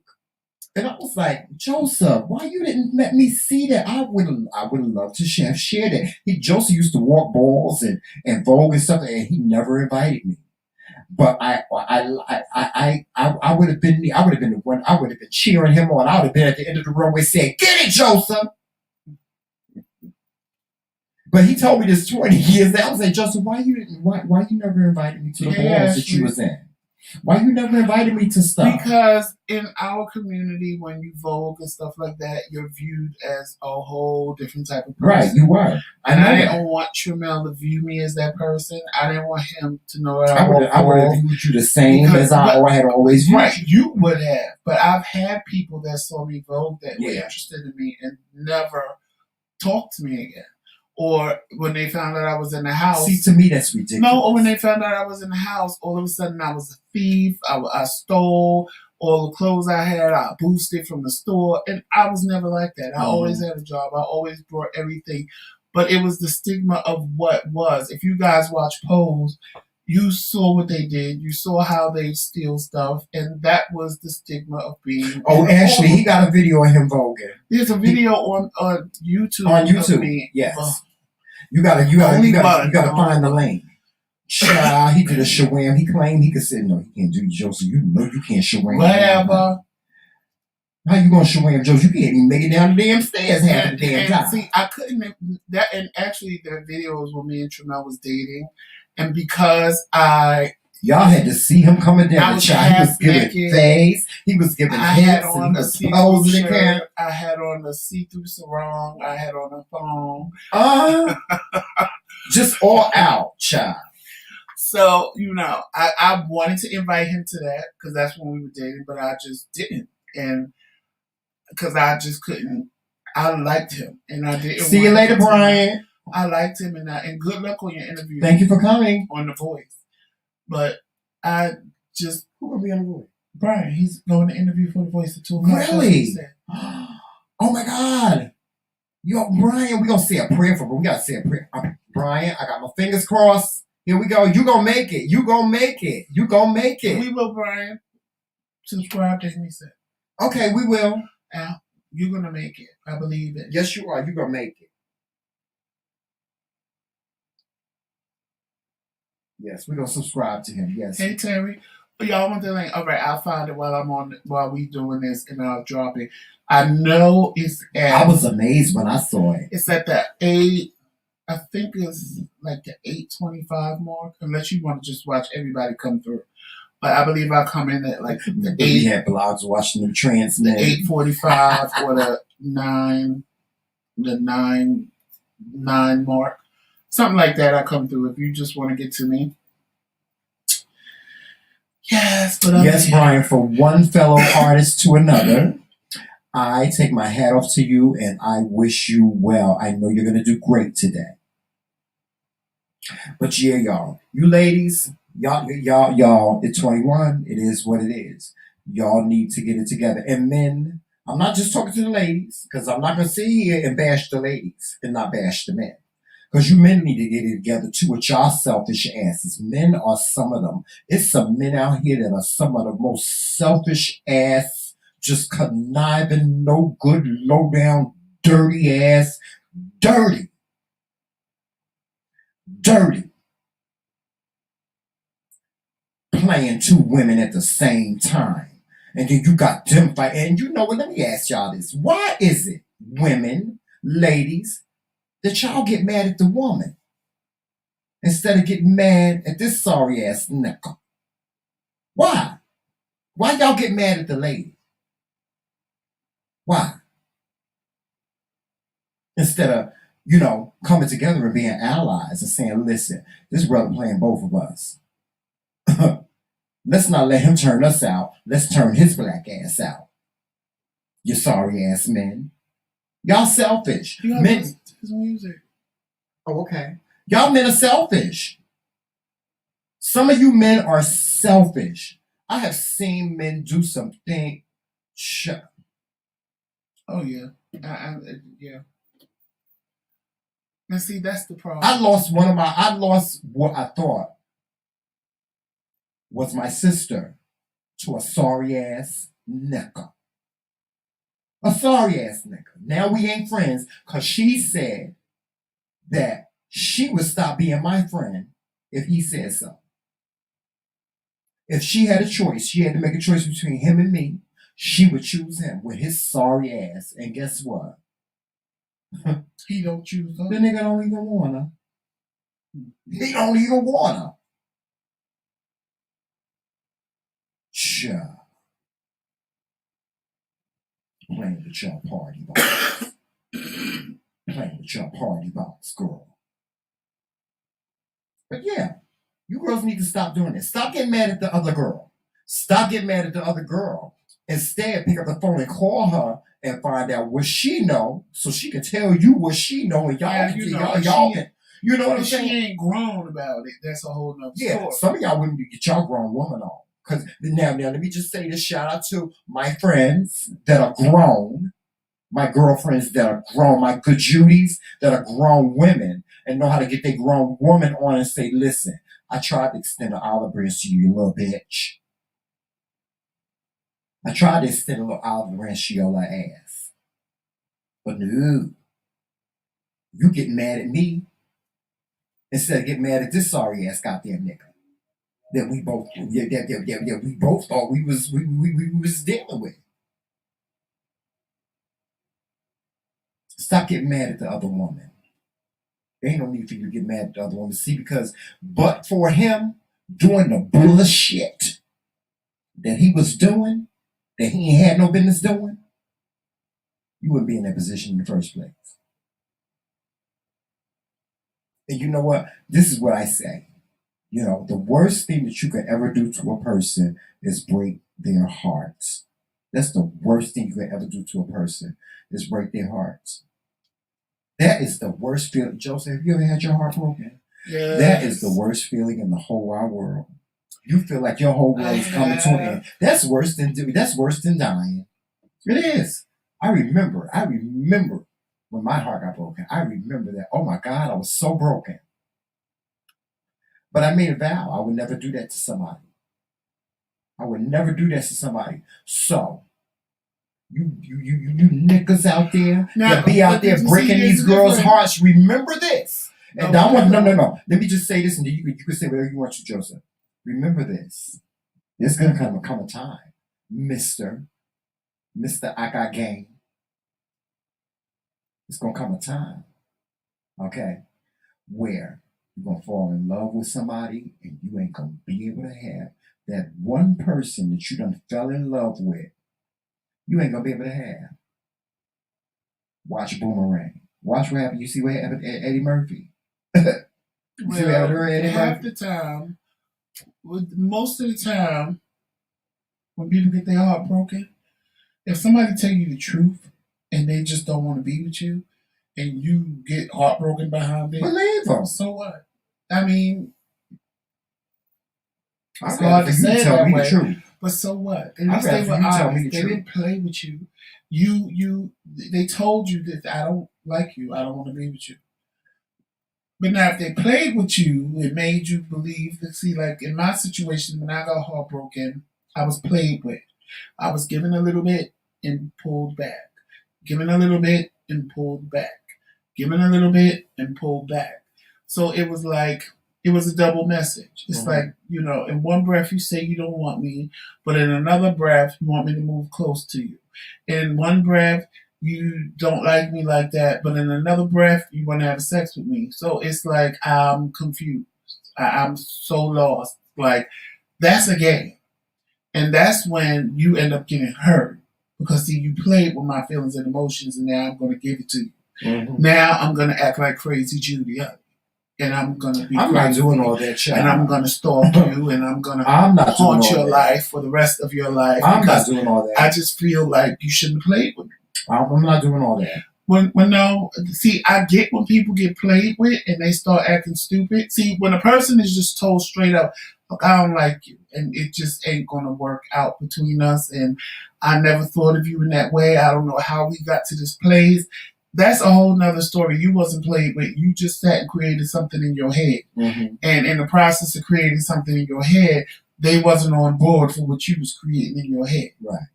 Speaker 1: And I was like, Joseph, why you didn't let me see that? I would have loved to have shared that. Joseph used to walk balls and vogue and stuff, and he never invited me. But I would have been the one. I would have been cheering him on. I would have been at the end of the runway saying, "Get it, Joseph!" But he told me this 20 years now. I was like, Joseph, why you never invited me to the balls that you was in? Why you never invited me to stuff?
Speaker 2: Because in our community, when you vogue and stuff like that, you're viewed as a whole different type of person.
Speaker 1: Right, you were.
Speaker 2: I didn't want Tramel to view me as that person. I didn't want him to know that
Speaker 1: I would have viewed you the same as I had always viewed.
Speaker 2: Right, you would have. But I've had people that saw me vogue that were interested in me and never talked to me again. Or when they found out I was in the house.
Speaker 1: See, to me, that's ridiculous.
Speaker 2: No, or when they found out I was in the house, all of a sudden I was a thief. I stole all the clothes I had. I boosted from the store. And I was never like that. I always had a job. I always brought everything. But it was the stigma of what was. If you guys watch Pose, you saw what they did. You saw how they steal stuff. And that was the stigma of being.
Speaker 1: Oh, Ashley, he got a video of him voguing.
Speaker 2: There's a video on YouTube.
Speaker 1: On YouTube,
Speaker 2: of me.
Speaker 1: Yes. You gotta find the lane. Child, he did a shawam. He claimed he could say, no, he can't do Joseph. You know you can't shawam.
Speaker 2: Whatever.
Speaker 1: How you gonna shawam Joseph? You can't even make it down the damn stairs half the damn time.
Speaker 2: See, I couldn't that, and actually the video was when me and Tramel was dating, and because
Speaker 1: y'all had to see him coming down the child. He was giving face. He was giving hips. And he was posing again.
Speaker 2: I had on a see-through sarong. I had on a thong.
Speaker 1: Just all out, child.
Speaker 2: So, I wanted to invite him to that because that's when we were dating, but I just didn't. And because I just couldn't. I liked him. And I didn't.
Speaker 1: See you later, Brian.
Speaker 2: I liked him. And good luck on your interview.
Speaker 1: Thank you for coming.
Speaker 2: On The Voice. But I just...
Speaker 1: Who gonna be on The Voice?
Speaker 2: Brian, he's going to interview for The Voice at 2 o'clock.
Speaker 1: Really? Oh my God. Yo, Brian, we gonna say a prayer for him. We gotta say a prayer. Brian, I got my fingers crossed. Here we go. You gonna make it. You gonna make it. You gonna make it.
Speaker 2: We will, Brian. Subscribe to him, he said.
Speaker 1: Okay, we will.
Speaker 2: Al, you're gonna make it. I believe it.
Speaker 1: Yes, you are. You're gonna make it. Yes, we're gonna subscribe to him. Yes.
Speaker 2: Hey Terry, y'all want the link? All right, I'll find it while we doing this, and I'll drop it. I know it's at.
Speaker 1: I was amazed when I saw it.
Speaker 2: It's at the 8. I think it's like the 8:25 mark. Unless you want to just watch everybody come through, but I believe I come in at like the 8.
Speaker 1: We had blogs watching them transmit.
Speaker 2: The 8:45 or the 9 mark. Something like that, I come through if you just want to get to me. Yes, but
Speaker 1: yes, Brian, for one fellow artist to another, I take my hat off to you and I wish you well. I know you're going to do great today. But yeah, y'all, you ladies, y'all, it's 21. It is what it is. Y'all need to get it together. And men, I'm not just talking to the ladies because I'm not going to sit here and bash the ladies and not bash the men. Because you men need to get it together too with y'all selfish asses. Men are some of them. It's some men out here that are some of the most selfish ass, just conniving, no good, low down, dirty ass. Dirty. Playing 2 women at the same time. And then you got them fighting. And you know what? Let me ask y'all this. Why is it, women, ladies, that y'all get mad at the woman instead of getting mad at this sorry ass nigga? Why? Why y'all get mad at the lady? Why? Instead of coming together and being allies and saying, listen, this brother playing both of us. Let's not let him turn us out. Let's turn his black ass out. You sorry ass men. Y'all selfish. Men.
Speaker 2: His music.
Speaker 1: Oh, okay. Y'all men are selfish. Some of you men are selfish. I have seen men do something.
Speaker 2: Oh yeah, yeah. And see, that's the problem.
Speaker 1: I lost what I thought was my sister to a sorry ass nigga. A sorry ass nigga. Now we ain't friends because she said that she would stop being my friend if he said so. If she had a choice, she had to make a choice between him and me, she would choose him with his sorry ass. And guess what?
Speaker 2: He don't choose her.
Speaker 1: The nigga don't even want her. He don't even want her. Sure. Playing with your party box. Playing with your party box, girl. But yeah, you girls need to stop doing this. Stop getting mad at the other girl. Stop getting mad at the other girl. Instead, pick up the phone and call her and find out what she know, so she can tell you what she know, and y'all can, you know what I'm saying?
Speaker 2: She ain't grown about it. That's a whole nother story.
Speaker 1: Some of y'all wouldn't get y'all grown woman on. Because now, let me just say this, shout out to my friends that are grown, my girlfriends that are grown, my good Judies that are grown women and know how to get their grown woman on and say, listen, I tried to extend an olive branch to you, you little bitch. I tried to extend a little olive branch to your little ass. But no, you get mad at me instead of getting mad at this sorry ass goddamn nigga that we both we both thought we was dealing with. Stop getting mad at the other woman. There ain't no need for you to get mad at the other woman. See, but for him doing the bullshit that he was doing, that he ain't had no business doing, you wouldn't be in that position in the first place. And you know what? This is what I say. The worst thing that you could ever do to a person is break their hearts. That's the worst thing you could ever do to a person is break their hearts. That is the worst feeling. Joseph, have you ever had your heart broken?
Speaker 2: Yes.
Speaker 1: That is the worst feeling in the whole wide world. You feel like your whole world is coming to an end. That's worse than dying. It is. I remember when my heart got broken. I remember that. Oh my God, I was so broken. But I made a vow I would never do that to somebody. I would never do that to somebody. So, you niggas out there that be out there breaking these girls' hearts, remember this. And no. Let me just say this, and then you can say whatever you want to, Joseph. Remember this. There's gonna come a time, Mister, I got game. It's gonna come a time, okay, where you're going to fall in love with somebody and you ain't going to be able to have that one person that you done fell in love with. You ain't going to be able to have. Watch Boomerang. Watch what happened. You see what happened to Eddie Murphy.
Speaker 2: Half the time, most of the time, when people get their heart broken, if somebody tell you the truth and they just don't want to be with you, and you get heartbroken behind it,
Speaker 1: believe them.
Speaker 2: So what? I mean, it's hard to say it that way, but so what? They were honest. They didn't play with you. They told you that I don't like you. I don't want to be with you. But now, if they played with you, it made you believe. See, like in my situation, when I got heartbroken, I was played with. I was given a little bit and pulled back. Given a little bit and pulled back. Given a little bit and pulled back. So it was a double message. It's like, in one breath you say you don't want me, but in another breath you want me to move close to you. In one breath you don't like me like that, but in another breath you want to have sex with me. So it's like I'm confused. I'm so lost. Like, that's a game. And that's when you end up getting hurt. Because see, you played with my feelings and emotions, and now I'm going to give it to you.
Speaker 1: Mm-hmm.
Speaker 2: Now I'm gonna act like crazy Judy, and I'm gonna be.
Speaker 1: I'm not doing all that, child.
Speaker 2: And I'm gonna stalk you, and I'm gonna haunt your life for the rest of your life.
Speaker 1: I'm not doing all that.
Speaker 2: I just feel like you shouldn't play with me.
Speaker 1: I'm not doing all that.
Speaker 2: When no, see, I get when people get played with and they start acting stupid. See, when a person is just told straight up, look, I don't like you, and it just ain't gonna work out between us, and I never thought of you in that way. I don't know how we got to this place. That's a whole nother story. You wasn't played with. You just sat and created something in your head.
Speaker 1: Mm-hmm.
Speaker 2: And in the process of creating something in your head, they wasn't on board for what you was creating in your head.
Speaker 1: Right.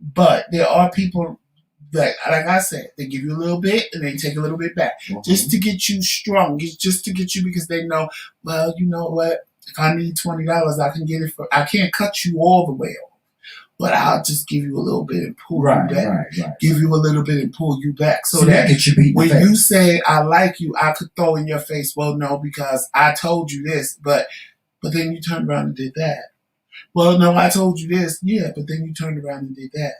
Speaker 2: But there are people that, like I said, they give you a little bit and they take a little bit back. Mm-hmm. Just to get you strong. Just to get you, because they know, well, you know what? If I need $20, I can get it I can't cut you all the way off. But I'll just give you a little bit and pull you back. Right. Give you a little bit and pull you back. So that when you say, I like you, I could throw in your face, well, no, because I told you this, but then you turned around and did that. Well, no, I told you this, yeah, but then you turned around and did that.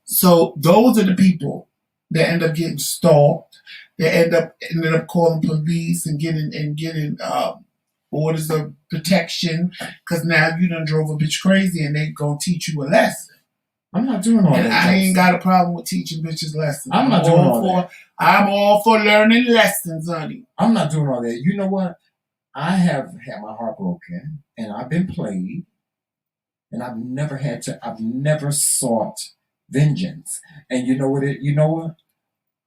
Speaker 2: So those are the people that end up getting stalked. They ended up calling police and getting orders of protection, because now you done drove a bitch crazy and they gonna teach you a lesson.
Speaker 1: I'm not doing all that.
Speaker 2: I ain't got a problem with teaching bitches lessons.
Speaker 1: I'm not doing all that.
Speaker 2: I'm all for learning lessons, honey.
Speaker 1: I'm not doing all that. You know what? I have had my heart broken and I've been played, and I've never sought vengeance. And you know what?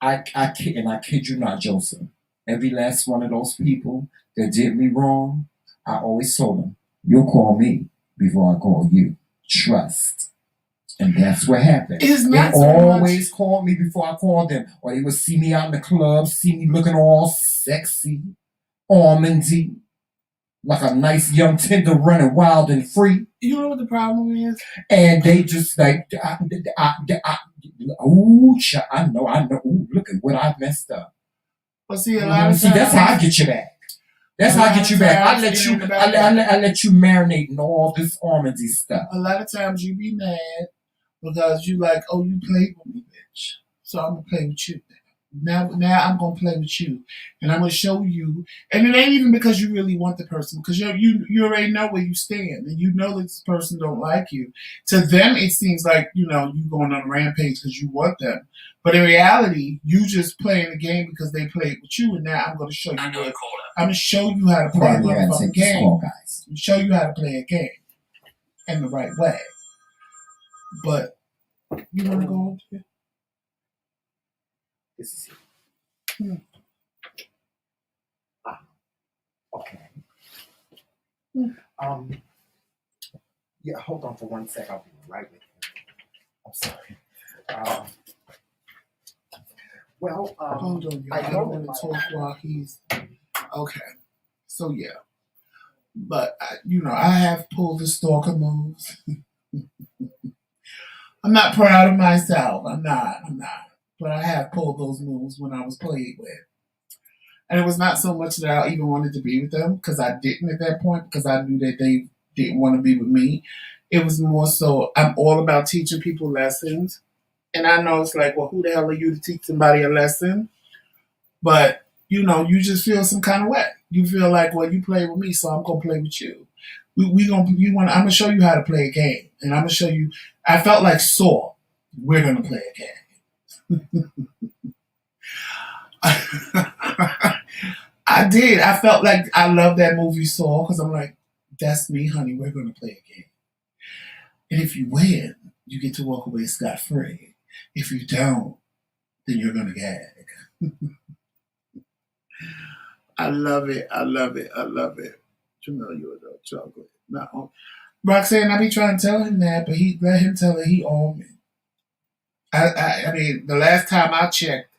Speaker 1: I kid you not, Joseph. Every last one of those people that did me wrong, I always told them, you'll call me before I call you. Trust. And that's what happened. They always called me before I called them. Or they would see me out in the club, see me looking all sexy, almondy, like a nice young tender running wild and free.
Speaker 2: You know what the problem is?
Speaker 1: And they just like, I know. Ooh, look at what I messed up.
Speaker 2: But see, a lot of times,
Speaker 1: that's how I get you back. That's how I get you back. I let you marinate in all this almondy stuff.
Speaker 2: A lot of times you be mad because you like, oh, you played with me, bitch. So I'm gonna play with you. Now I'm gonna play with you, and I'm gonna show you. And it ain't even because you really want the person, because you already know where you stand, and you know that this person don't like you. To them, it seems like you going on a rampage because you want them, but in reality, you just playing the game because they played with you. And now I'm gonna show you. I'm gonna show you how to play a motherfucking game. Guys. Show you how to play a game in the right way. But you wanna go on to it?
Speaker 1: This is it. Okay. Yeah, hold on for 1 sec. I'll be right with you. I'm sorry.
Speaker 2: Hold on, I don't want to talk while he's okay. So yeah, but I have pulled the stalker moves. I'm not proud of myself. I'm not. But I have pulled those moves when I was played with. And it was not so much that I even wanted to be with them, because I didn't at that point, because I knew that they didn't want to be with me. It was more so, I'm all about teaching people lessons. And I know it's like, well, who the hell are you to teach somebody a lesson? But, you just feel some kind of way. You feel like, well, you play with me, so I'm going to play with you. I'm going to show you how to play a game. And I'm going to show you, I felt like Saw. We're going to play a game. I did. I felt like I love that movie Saw, because I'm like, that's me, honey. We're going to play a game. And if you win, you get to walk away scot-free. If you don't, then you're going to gag. I love it. Jamil, you a chocolate. No. Roxanne, I be trying to tell him that, but he let him tell her he owned me. I mean, the last time I checked,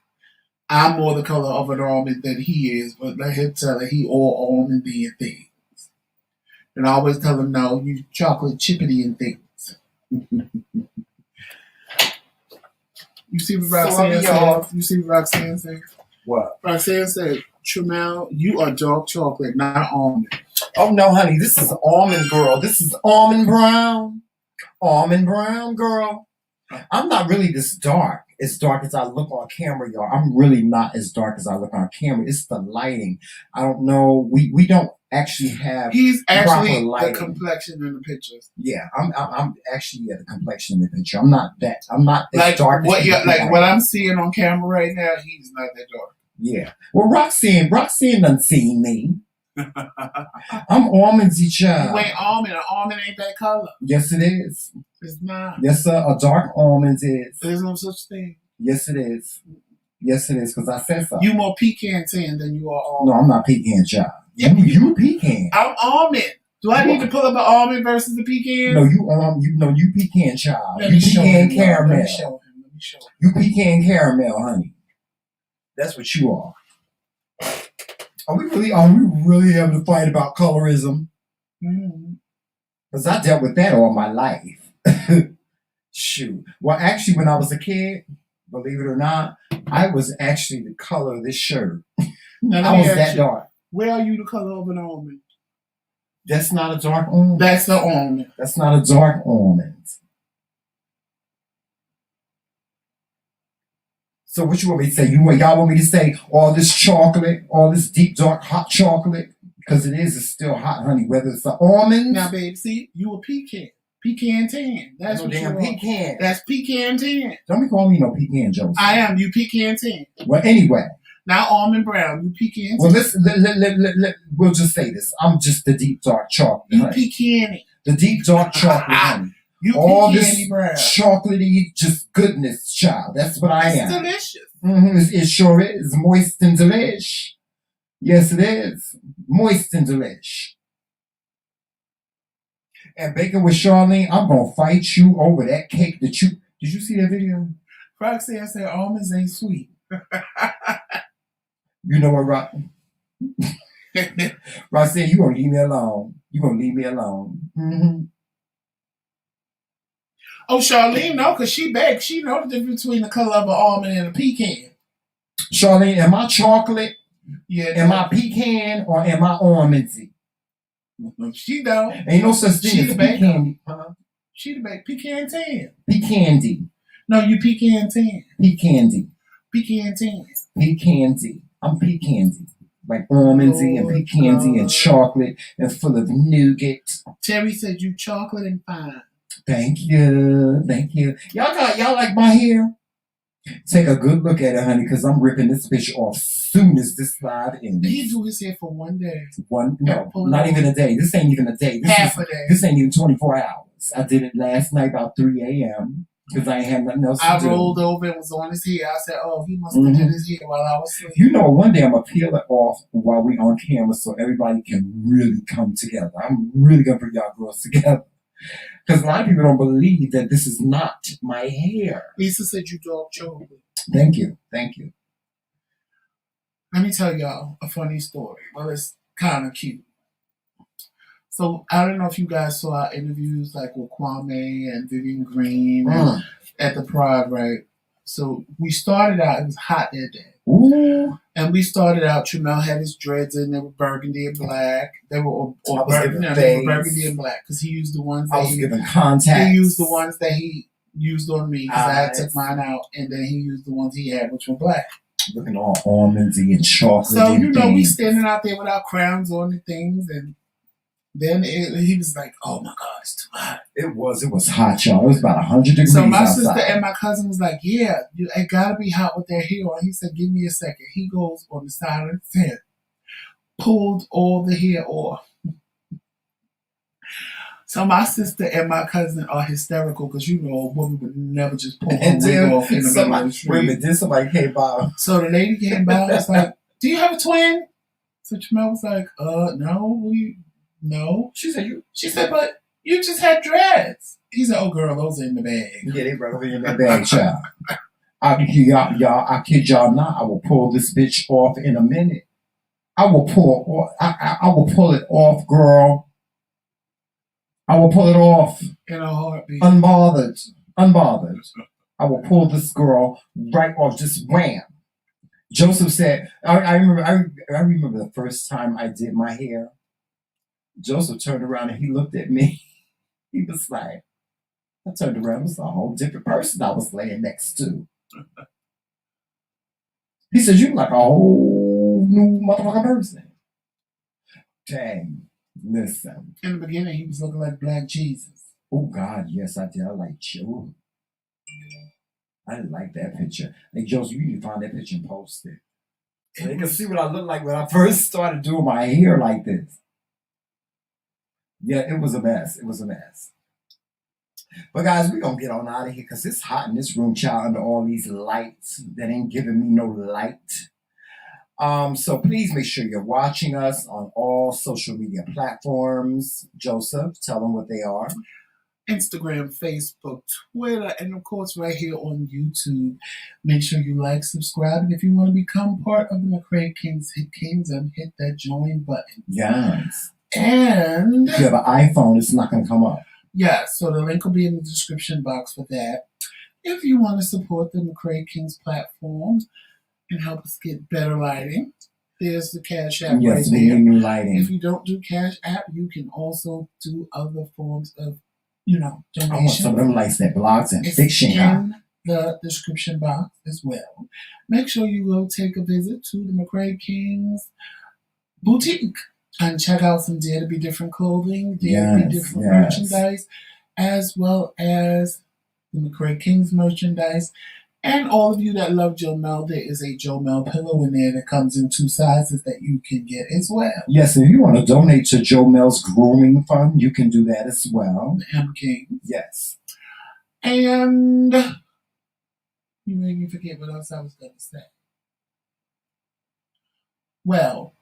Speaker 2: I'm more the color of an almond than he is, but let him tell her he all almond and things. And I always tell him, no, you chocolate chippity and things. You see what Roxanne said? You see what Roxanne said?
Speaker 1: What?
Speaker 2: Roxanne said, Tramel, you are dark chocolate, not almond.
Speaker 1: Oh, no, honey, this is almond, girl. This is almond brown. Almond brown, girl. I'm not really this dark. as dark as I look on camera, y'all. I'm really not as dark as I look on camera. It's the lighting. I don't know. We don't actually have.
Speaker 2: He's actually the
Speaker 1: lighting.
Speaker 2: complexion in the pictures.
Speaker 1: Yeah, I'm actually the complexion in the picture. I'm not that. I'm not as
Speaker 2: Like
Speaker 1: dark.
Speaker 2: What
Speaker 1: as
Speaker 2: you like? What I'm seeing on camera right now, he's not that dark.
Speaker 1: Yeah. Well, Roxanne done seen me. I'm almondsy child.
Speaker 2: You ain't almond. An almond ain't that color.
Speaker 1: Yes, it is.
Speaker 2: It's not.
Speaker 1: Yes, sir. A dark almond is.
Speaker 2: There's no such thing.
Speaker 1: Yes, it is. Yes, it is. Because I said so.
Speaker 2: You more pecan tan than you are almond.
Speaker 1: No, I'm not pecan child.
Speaker 2: Yeah,
Speaker 1: you pecan.
Speaker 2: I'm almond. Do I need to pull up an almond versus a pecan?
Speaker 1: No, you pecan child.
Speaker 2: Let me
Speaker 1: You
Speaker 2: show
Speaker 1: pecan
Speaker 2: him.
Speaker 1: caramel.
Speaker 2: Let me show him.
Speaker 1: You pecan caramel, honey. That's what you are. Are we really having to fight about colorism? Because I dealt with that all my life. Shoot. Well, actually, when I was a kid, believe it or not, I was actually the color of this shirt.
Speaker 2: Now,
Speaker 1: I was that dark.
Speaker 2: Where are you the color of an almond?
Speaker 1: That's not a dark almond.
Speaker 2: That's the almond.
Speaker 1: That's not a dark almond. So what you want me to say? Y'all want me to say all this chocolate, all this deep, dark, hot chocolate? Because it's still hot, honey, whether it's the almonds.
Speaker 2: Now, babe, see, you a pecan. Pecan tan. That's
Speaker 1: no
Speaker 2: what
Speaker 1: damn
Speaker 2: you are.
Speaker 1: pecan.
Speaker 2: That's pecan tan.
Speaker 1: Don't be calling me no pecan, Joseph.
Speaker 2: I am. You pecan tan.
Speaker 1: Well, anyway.
Speaker 2: Not almond brown. You pecan tan.
Speaker 1: Well, we'll just say this. I'm just the deep, dark chocolate,
Speaker 2: You
Speaker 1: honey.
Speaker 2: pecan.
Speaker 1: The deep, dark chocolate, honey.
Speaker 2: You
Speaker 1: all this
Speaker 2: brown.
Speaker 1: chocolatey, just goodness, child. That's what I am.
Speaker 2: It's delicious.
Speaker 1: It sure is. Moist and delish. Yes, it is. Moist and delish. And baking with Charlene, I'm going to fight you over that cake that you... Did you see that video?
Speaker 2: Roxanne said almonds ain't sweet.
Speaker 1: You know what, Roxanne, you going to leave me alone. You going to leave me alone. Mm-hmm.
Speaker 2: Oh, Charlene, no, because she baked. She know the difference between the color of an almond and a pecan.
Speaker 1: Charlene, am I chocolate?
Speaker 2: Yeah.
Speaker 1: Am I pecan or am I almondsy?
Speaker 2: She don't.
Speaker 1: Ain't no such thing as pecan.
Speaker 2: She the bake. Pecan tan.
Speaker 1: Pecandy.
Speaker 2: No, you pecan tan.
Speaker 1: Pecandy.
Speaker 2: Pecan tan.
Speaker 1: Pecandy. I'm pecandy. Like almondsy and pecandy and chocolate and full of nougat.
Speaker 2: Terry said you chocolate and fine.
Speaker 1: Thank you. Thank you. Y'all like my hair? Take a good look at it, honey, because I'm ripping this bitch off soon as this live ends.
Speaker 2: He do his hair for one day.
Speaker 1: No, not even a day. This ain't even a day.
Speaker 2: Half a day.
Speaker 1: This ain't even 24 hours. I did it last night about 3 a.m. because I ain't had nothing else to do.
Speaker 2: I rolled over and was on his hair. I said, oh, he must have did his hair while I was asleep.
Speaker 1: You know, one day I'm going to peel it off while we on camera so everybody can really come together. I'm really going to bring y'all girls together. Because a lot of people don't believe that this is not my hair.
Speaker 2: Lisa said you dog chocolate.
Speaker 1: Thank you. Thank you.
Speaker 2: Let me tell y'all a funny story. Well, it's kind of cute. So, I don't know if you guys saw our interviews like with Kwame and Vivian Green at the Pride, right? So, we started out, it was hot that day.
Speaker 1: Ooh.
Speaker 2: And we started out, Tramel had his dreads in, they were burgundy and black. They were burgundy and black because he used the ones that
Speaker 1: I was giving contacts.
Speaker 2: He used the ones that he used on me because I took mine out, and then he used the ones he had, which were black.
Speaker 1: Looking all almondsy and chocolate.
Speaker 2: So, we standing out there with our crowns on and things, and then he was like, oh my God, it's too hot.
Speaker 1: It was hot, y'all. It was about 100 degrees
Speaker 2: So my
Speaker 1: outside.
Speaker 2: sister and my cousin was like, yeah, it gotta be hot with their hair on. He said, give me a second. He goes on the side of the tent, pulled all the hair off. So my sister and my cousin are hysterical because a woman would never just pull her wig off in the middle of the street.
Speaker 1: Wait a minute, then somebody came by.
Speaker 2: So the lady came by and was like, do you have a twin? So Jamel was like, no. No. She said, but you just had dreads. He said, oh girl, those are in the bag.
Speaker 1: Yeah, they brought them in that bag, child. I kid y'all not. I will pull this bitch off in a minute. I will pull it off, girl. I will pull it off.
Speaker 2: In a heartbeat.
Speaker 1: Unbothered. I will pull this girl right off, just wham. Joseph said, I remember the first time I did my hair. Joseph turned around and he looked at me. He was like, I turned around, it was a whole different person I was laying next to. He said, you like a whole new motherfucking person. Dang. Listen.
Speaker 2: In the beginning, he was looking like Black Jesus.
Speaker 1: Oh, God, yes, I did. I like you. I didn't like that picture. Hey, Joseph, you need to find that picture and post it. So you can see what I looked like when I first started doing my hair like this. Yeah, it was a mess. It was a mess. But guys, we're going to get on out of here because it's hot in this room, child, under all these lights that ain't giving me no light. So please make sure you're watching us on all social media platforms. Joseph, tell them what they are.
Speaker 2: Instagram, Facebook, Twitter, and of course right here on YouTube. Make sure you like, subscribe, and if you want to become part of the McRae Kingz Hit Kingdom, hit that join button.
Speaker 1: Yes.
Speaker 2: And
Speaker 1: if you have an iPhone, it's not going to come up.
Speaker 2: Yeah, so the link will be in the description box for that. If you want to support the McRae Kingz platform and help us get better lighting, there's the CashApp right there.
Speaker 1: New lighting.
Speaker 2: If you don't do CashApp, you can also do other forms of, donation.
Speaker 1: I want some of them lights that blogs and fiction.
Speaker 2: In the description box as well. Make sure you go take a visit to the McRae Kingz boutique and check out some Dare to Be Different clothing, Dare to Be Different merchandise, as well as the McRae Kingz merchandise. And all of you that love Joe Mel, there is a Joe Mel pillow in there that comes in 2 sizes that you can get as well.
Speaker 1: Yes, if you want to donate to Joe Mel's grooming fund, you can do that as well.
Speaker 2: The MKingz.
Speaker 1: Yes.
Speaker 2: And you made me forget what else I was going to say. Well,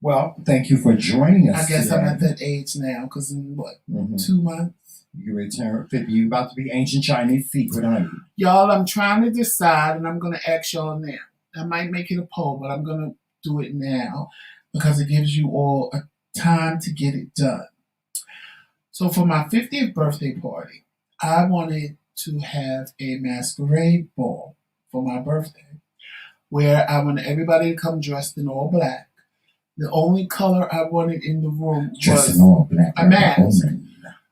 Speaker 1: Well, thank you for joining us.
Speaker 2: I guess
Speaker 1: today.
Speaker 2: I'm at that age now because in 2 months?
Speaker 1: You return 50. You about to be ancient Chinese secret, honey.
Speaker 2: Y'all, I'm trying to decide, and I'm going to ask y'all now. I might make it a poll, but I'm going to do it now because it gives you all a time to get it done. So for my 50th birthday party, I wanted to have a masquerade ball for my birthday where I wanted everybody to come dressed in all black. The only color I wanted in the room was
Speaker 1: all black,
Speaker 2: a mask.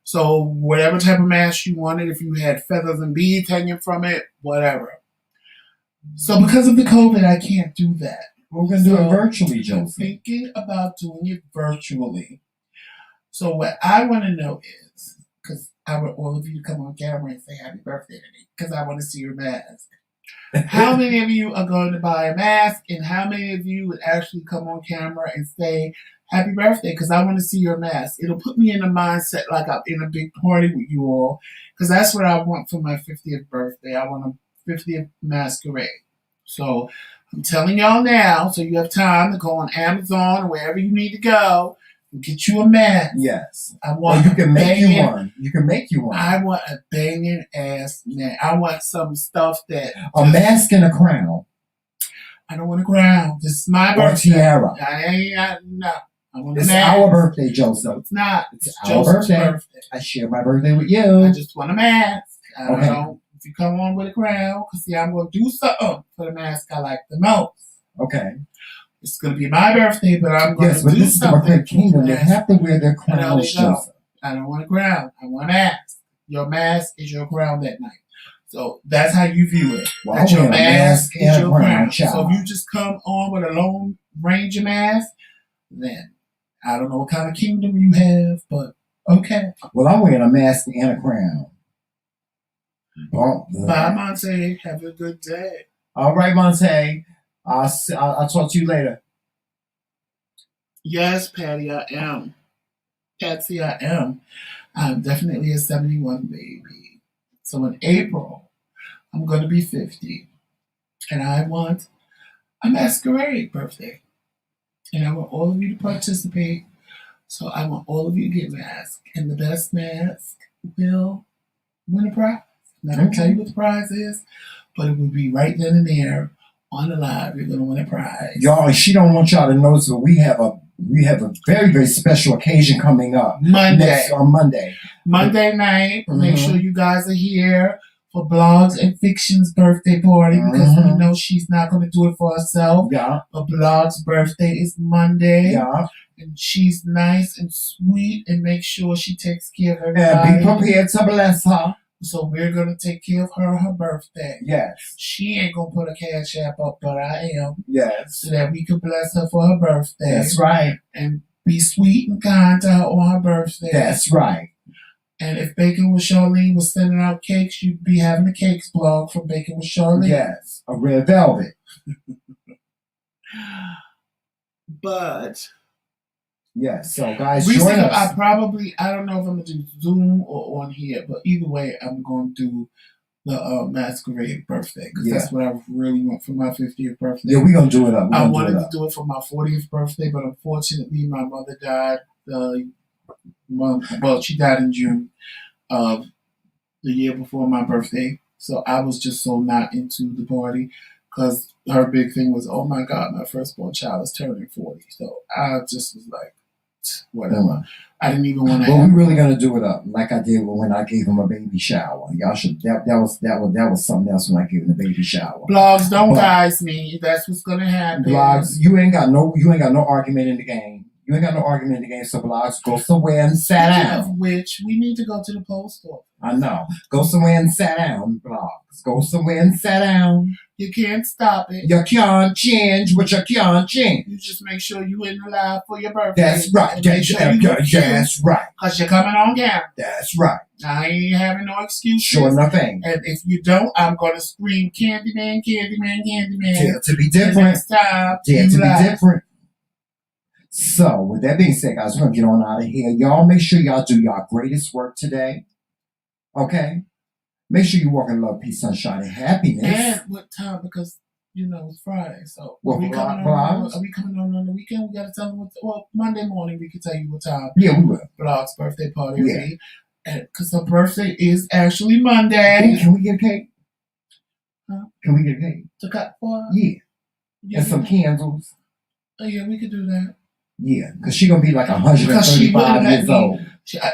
Speaker 2: So whatever type of mask you wanted, if you had feathers and beads hanging from it, whatever. So because of the COVID, I can't do that.
Speaker 1: We're going to do it virtually, Joseph.
Speaker 2: I'm thinking about doing it virtually. So what I want to know is, because I want all of you to come on camera and say happy birthday to me, because I want to see your mask. How many of you are going to buy a mask, and how many of you would actually come on camera and say happy birthday? Because I want to see your mask. It'll put me in a mindset like I'm in a big party with you all, because that's what I want for my 50th birthday. I want a 50th masquerade. So I'm telling y'all now, so you have time to go on Amazon or wherever you need to go and get you a mask.
Speaker 1: Yes.
Speaker 2: I want
Speaker 1: you can make you one. You can make you one.
Speaker 2: I want a banging ass mask. I want some stuff that
Speaker 1: a mask and a crown.
Speaker 2: I don't want a crown. This is my birthday.
Speaker 1: Or tiara.
Speaker 2: No. I want
Speaker 1: it's
Speaker 2: a mask.
Speaker 1: Our birthday, Joseph.
Speaker 2: It's not.
Speaker 1: It's our birthday. I share my birthday with you.
Speaker 2: I just want a mask. I don't know if you come on with a crown, because see, I'm going to do something for the mask I like the most.
Speaker 1: Okay.
Speaker 2: It's going to be my birthday, but I'm going to do
Speaker 1: this
Speaker 2: something.
Speaker 1: Is the McRae Kingdom. They have to wear their crowns, Joseph.
Speaker 2: I don't want a crown. I want a mask. Your mask is your crown that night. So that's how you view it.
Speaker 1: Well,
Speaker 2: that your mask is your crown.
Speaker 1: Child.
Speaker 2: So if you just come on with a Lone Ranger mask, then I don't know what kind of kingdom you have, but okay.
Speaker 1: Well, I'm wearing a mask and a crown.
Speaker 2: Bye, Monte. Have a good day.
Speaker 1: All right, Monte. I'll talk to you later.
Speaker 2: Yes, Patty, I am. Patsy, I am. I'm definitely a 71 baby. So in April, I'm going to be 50. And I want a masquerade birthday. And I want all of you to participate. So I want all of you to get masked. And the best mask will win a prize. I'm not going to tell you what the prize is, but it will be right then and there on the live. You're going to win a prize.
Speaker 1: Y'all, she don't want y'all to notice, but we have a very, very special occasion coming up. On Monday.
Speaker 2: Monday night. Make sure you guys are here for Blogs and Fiction's birthday party, because we know she's not going to do it for herself.
Speaker 1: Yeah.
Speaker 2: But Blog's birthday is Monday.
Speaker 1: Yeah.
Speaker 2: And she's nice and sweet, and make sure she takes care of everybody.
Speaker 1: And be prepared to bless her.
Speaker 2: So we're gonna take care of her birthday.
Speaker 1: Yes.
Speaker 2: She ain't gonna put a cash app up, but I am.
Speaker 1: Yes.
Speaker 2: So that we can bless her for her birthday.
Speaker 1: That's right.
Speaker 2: And be sweet and kind to her on her birthday.
Speaker 1: That's right.
Speaker 2: And if Baking with Charlene was sending out cakes, you'd be having a cakes blog from Baking with Charlene.
Speaker 1: Yes. A red velvet.
Speaker 2: But
Speaker 1: yes, so guys,
Speaker 2: recently,
Speaker 1: join us.
Speaker 2: I don't know if I'm gonna do Zoom or on here, but either way, I'm gonna do the masquerade birthday because that's what I really want for my 50th birthday.
Speaker 1: Yeah, we're gonna do it up.
Speaker 2: I wanted to do it for my 40th birthday, but unfortunately, my mother died. She died in June of the year before my birthday, so I was just so not into the party because her big thing was, oh my God, my firstborn child is turning 40. So I just was like, whatever. I didn't even want to.
Speaker 1: Well, we're really gonna do it up like I did when I gave him a baby shower. Y'all should. That was something else when I gave him the baby shower.
Speaker 2: Blogs don't guys me. That's what's gonna happen.
Speaker 1: Blogs, you ain't got no argument in the game. You ain't got no argument in the game. So blogs, go somewhere and sit down.
Speaker 2: Of which we need to go to the post office.
Speaker 1: I know. Go somewhere and sit down. Blogs, go somewhere and sit down.
Speaker 2: You can't stop it.
Speaker 1: You can't change what you can't change.
Speaker 2: You just make sure you in the live for your birthday.
Speaker 1: That's right. That's right.
Speaker 2: Because you're coming on camera.
Speaker 1: That's right.
Speaker 2: I ain't having no excuses.
Speaker 1: Sure nothing.
Speaker 2: And if you don't, I'm going to scream Candyman, Candyman, Candyman.
Speaker 1: Dare to be different.
Speaker 2: Next time,
Speaker 1: Dare to be different. So, with that being said, guys, we're going to get on out of here. Y'all make sure y'all do your greatest work today. Okay? Make sure you walk in love, peace, sunshine, and happiness.
Speaker 2: And what time? Because, it's Friday. So,
Speaker 1: are we coming
Speaker 2: on the weekend? We got to tell them Monday morning we can tell you what time.
Speaker 1: Yeah, we will.
Speaker 2: Blog's birthday party will be. Because her birthday is actually Monday.
Speaker 1: Hey, can we get a cake?
Speaker 2: Huh?
Speaker 1: Can we get a cake?
Speaker 2: To cut for?
Speaker 1: Yeah. And some candles.
Speaker 2: Oh, yeah, we could do that.
Speaker 1: Yeah, because she's going to be like 135 years old.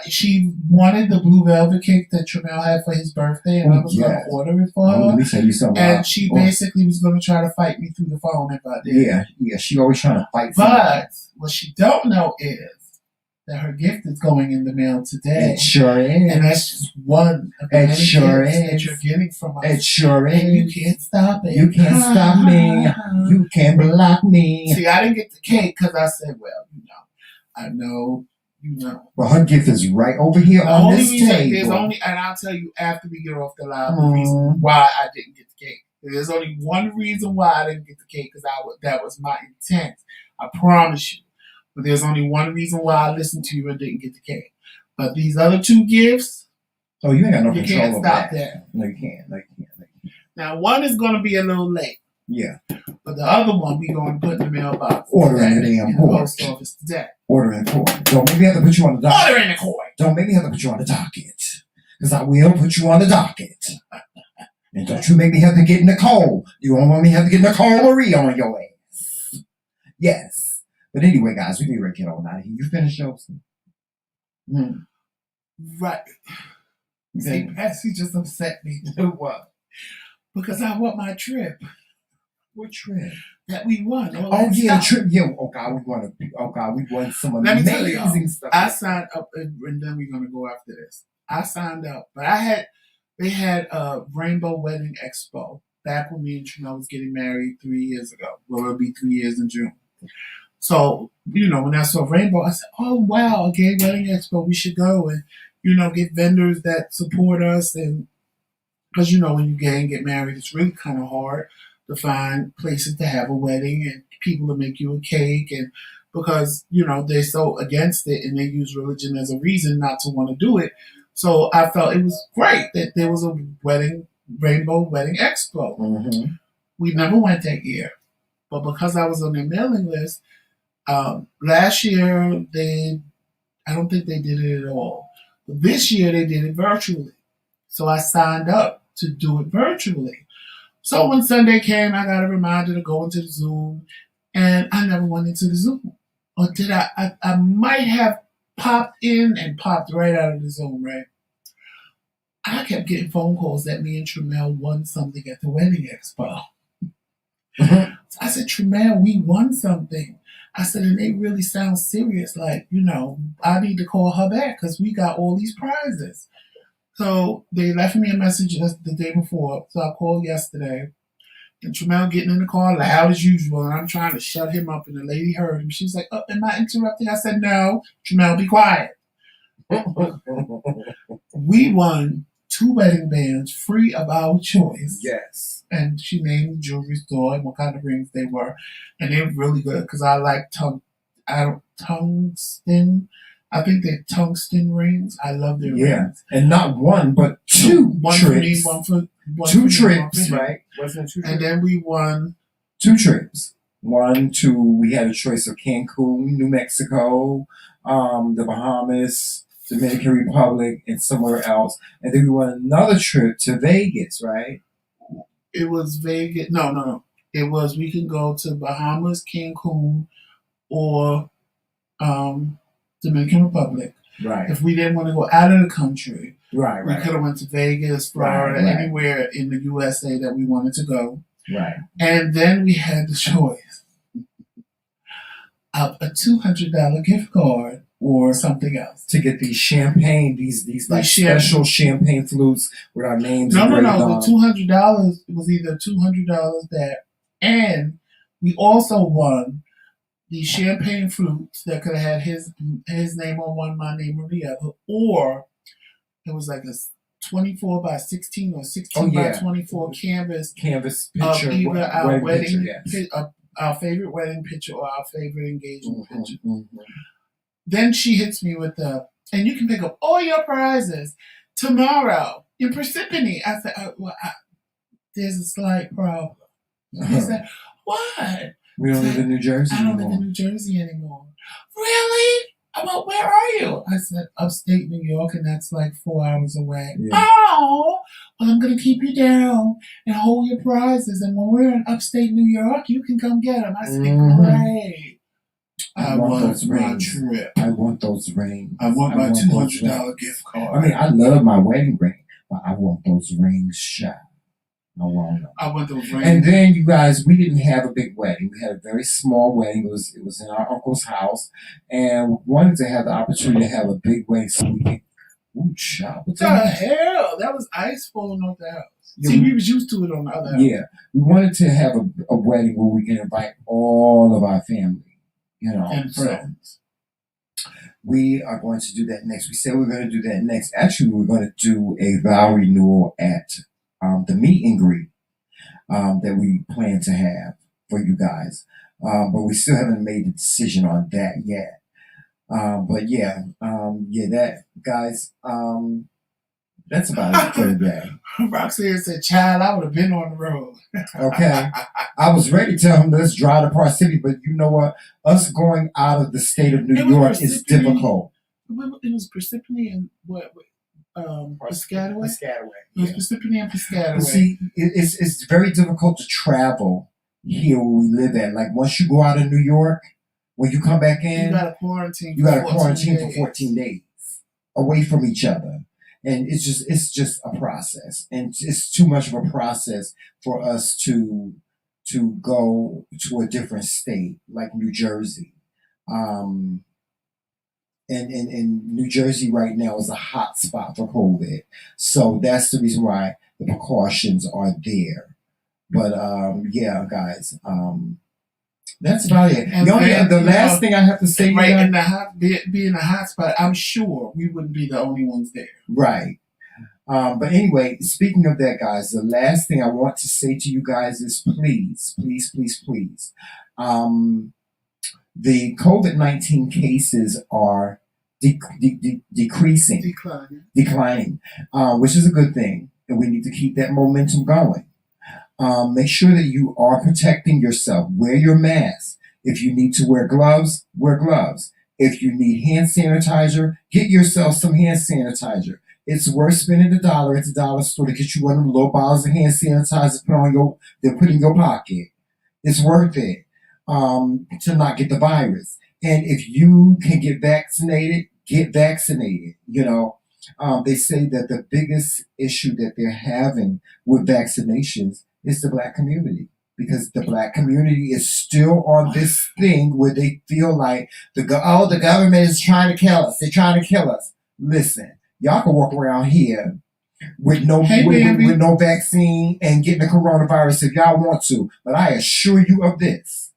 Speaker 2: She wanted the blue velvet cake that Tremel had for his birthday, and I was going to order it for her.
Speaker 1: Let me tell you something.
Speaker 2: And she basically was going to try to fight me through the phone if I did.
Speaker 1: Yeah, she always trying to fight.
Speaker 2: But what she don't know is that her gift is going in the mail today.
Speaker 1: It sure is.
Speaker 2: And that's just one of the many gifts that you're getting from us.
Speaker 1: It sure is.
Speaker 2: And you can't stop it.
Speaker 1: You can't stop me. You can't block me.
Speaker 2: See, I didn't get the cake because I said, well, I know,
Speaker 1: Well, her gift is right over here on this table.
Speaker 2: And I'll tell you after we get off the live, the reason why I didn't get the cake. There's only one reason why I didn't get the cake, because that was my intent. I promise you. But there's only one reason why I listened to you and didn't get the cake. But these other two gifts,
Speaker 1: you ain't got no control over that.
Speaker 2: You can't stop that.
Speaker 1: No, you can't.
Speaker 2: Now, one is going to be a little late.
Speaker 1: Yeah.
Speaker 2: But the other one, we're going to put in the mailbox.
Speaker 1: Ordering the damn court.
Speaker 2: Post office today.
Speaker 1: Ordering court. Don't maybe have to put you on the docket.
Speaker 2: Ordering the court.
Speaker 1: Don't make me have to put you on the docket. Because I will put you on the docket. And don't you make me have to get Nicole. You don't want me to have to get Nicole Marie on your ass. Yes. But anyway, guys, we need to get on out of here. You finished yours?
Speaker 2: Right. See, Patsy just upset me.
Speaker 1: What?
Speaker 2: Because I want my trip.
Speaker 1: What trip?
Speaker 2: That we won.
Speaker 1: The trip. Yeah. Oh God, we won some amazing stuff.
Speaker 2: I signed up, and then we're gonna go after this. I signed up, but they had a Rainbow Wedding Expo back when me and Trina was getting married 3 years ago. Well, it'll be 3 years in June. So, when I saw Rainbow, I said, oh, wow, a gay wedding expo, we should go and, get vendors that support us. And because, when you gay and get married, it's really kind of hard to find places to have a wedding and people to make you a cake. And because, they're so against it and they use religion as a reason not to want to do it. So I felt it was great that there was a Rainbow Wedding Expo.
Speaker 1: Mm-hmm.
Speaker 2: We never went that year. But because I was on their mailing list, last year, I don't think they did it at all. But this year, they did it virtually. So I signed up to do it virtually. So when Sunday came, I got a reminder to go into the Zoom, and I never went into the Zoom. Or did I? I might have popped in and popped right out of the Zoom, right? I kept getting phone calls that me and Tremel won something at the wedding expo.
Speaker 1: Mm-hmm.
Speaker 2: So I said, Tremel, we won something. I said, and they really sound serious. Like, I need to call her back because we got all these prizes. So they left me a message the day before. So I called yesterday. And Tramel getting in the car loud as usual. And I'm trying to shut him up. And the lady heard him. She's like, oh, am I interrupting? I said, no. Tramel, be quiet. We won 2 wedding bands free of our choice.
Speaker 1: Yes.
Speaker 2: And she named the jewelry store and what kind of rings they were. And they were really good because I like tungsten. I think they're tungsten rings. I love their rings.
Speaker 1: And not one, but 2
Speaker 2: one
Speaker 1: trips.
Speaker 2: For me, one for
Speaker 1: 2 trips, right? Wasn't it 2 trips?
Speaker 2: And then we won
Speaker 1: 2 trips. 1, 2, we had a choice of Cancun, New Mexico, the Bahamas, Dominican Republic, and somewhere else. And then we won another trip to Vegas, right?
Speaker 2: It was Vegas. No. It was we can go to Bahamas, Cancun, or Dominican Republic.
Speaker 1: Right.
Speaker 2: If we didn't want to go out of the country, we
Speaker 1: right.
Speaker 2: could have went to Vegas, Florida,
Speaker 1: right.
Speaker 2: anywhere in the USA that we wanted to go.
Speaker 1: Right.
Speaker 2: And then we had the choice of a $200 gift card or something else
Speaker 1: to get these champagne, these like special champagne flutes with our names.
Speaker 2: No. The $200 was either $200 that, and we also won the champagne flutes that could have had his name on one, my name on the other, or it was like a 24 by 16 or 16 by 24 canvas
Speaker 1: picture
Speaker 2: of either our wedding
Speaker 1: picture,
Speaker 2: our favorite wedding picture or our favorite engagement picture.
Speaker 1: Mm-hmm.
Speaker 2: Then she hits me with and you can pick up all your prizes tomorrow in Parsippany. I said, there's a slight problem. He said, what?
Speaker 1: We don't live in New Jersey
Speaker 2: I don't
Speaker 1: anymore.
Speaker 2: live in New Jersey anymore. Really? Well, where are you? I said, upstate New York, and that's like 4 hours away.
Speaker 1: Yeah.
Speaker 2: Oh, well, I'm going to keep you down and hold your prizes. And when we're in upstate New York, you can come get them. I said, great. I want
Speaker 1: those rings.
Speaker 2: Trip.
Speaker 1: I want those rings.
Speaker 2: I want my $200 gift card.
Speaker 1: I mean, I love my wedding ring, but I want those rings shot. I want those rings. And then, you guys, we didn't have a big wedding. We had a very small wedding. It was in our uncle's house, and we wanted to have the opportunity to have a big wedding so we could. Ooh, shot. What the
Speaker 2: hell? That was ice falling off the house. See, we was used to it on the other house.
Speaker 1: Yeah, we wanted to have a wedding where we can invite all of our family,
Speaker 2: and friends.
Speaker 1: So we are going to do that next. We said we were going to do that next. Actually, we were going to do a vow renewal at the meet and greet that we plan to have for you guys. But we still haven't made the decision on that yet. That, guys, that's about it for today.
Speaker 2: Roxanne said, child, I would have been on the road.
Speaker 1: Okay. I was ready to tell him, let's drive to Park City, but you know what? Us going out of the state of New York is difficult.
Speaker 2: It was Parsippany and what? Piscataway?
Speaker 1: Piscataway.
Speaker 2: It was Parsippany and Piscataway.
Speaker 1: See, it's very difficult to travel here where we live at. Like, once you go out of New York, when you come back in,
Speaker 2: you got to quarantine.
Speaker 1: For 14 days away from each other, and it's just a process, and it's too much of a process for us to go to a different state like New Jersey. And New Jersey right now is a hot spot for COVID, so that's the reason why the precautions are there. But guys. That's about it. The last thing I have to say,
Speaker 2: right, in being a hot spot, I'm sure we wouldn't be the only ones there. Right.
Speaker 1: But anyway, speaking of that, guys, the last thing I want to say to you guys is please. The COVID-19 cases are decreasing, declining, which is a good thing, and we need to keep that momentum going. Make sure that you are protecting yourself. Wear your mask. If you need to wear gloves, wear gloves. If you need hand sanitizer, get yourself some hand sanitizer. It's worth spending $1 at the dollar store to get you one of them little bottles of hand sanitizer put in your pocket. It's worth it to not get the virus. And if you can get vaccinated, get vaccinated. They say that the biggest issue that they're having with vaccinations is the Black community, because the Black community is still on this thing where they feel like the government is trying to kill us. They're trying to kill us. Listen, y'all can walk around here with no with no vaccine and getting the coronavirus if y'all want to. But I assure you of this: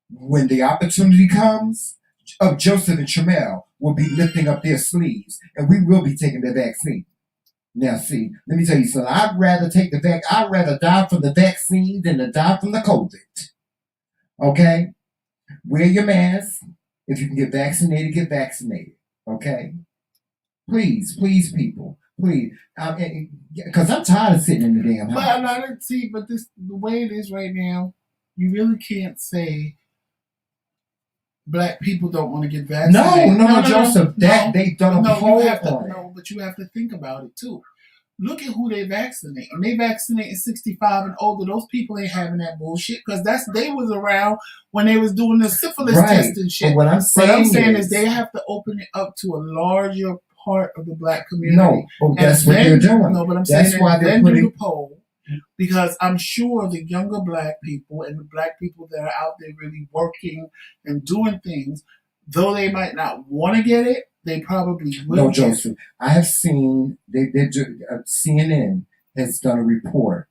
Speaker 1: when the opportunity comes, of Joseph and Tramel will be lifting up their sleeves, and we will be taking the vaccine. Now, see, let me tell you something. I'd rather die from the vaccine than to die from the COVID. Okay, wear your mask. If you can get vaccinated, get vaccinated. Okay, please, people. Please, because I'm tired of sitting in the damn house.
Speaker 2: But the way it is right now, you really can't say Black people don't want to get vaccinated.
Speaker 1: No, Joseph. They've done a poll on it.
Speaker 2: No, but you have to think about it too. Look at who they vaccinate. And they vaccinate 65 and older. Those people ain't having that bullshit because they was around when they was doing the syphilis test and shit.
Speaker 1: But what I'm saying
Speaker 2: is they have to open it up to a larger part of the Black community.
Speaker 1: No, that's what they're doing.
Speaker 2: No, but I'm
Speaker 1: that's
Speaker 2: saying
Speaker 1: why they're
Speaker 2: do
Speaker 1: putting
Speaker 2: the poll because I'm sure the younger Black people and the Black people that are out there really working and doing things, though they might not want to get it, they probably will.
Speaker 1: No, Joseph. I have seen CNN has done a report,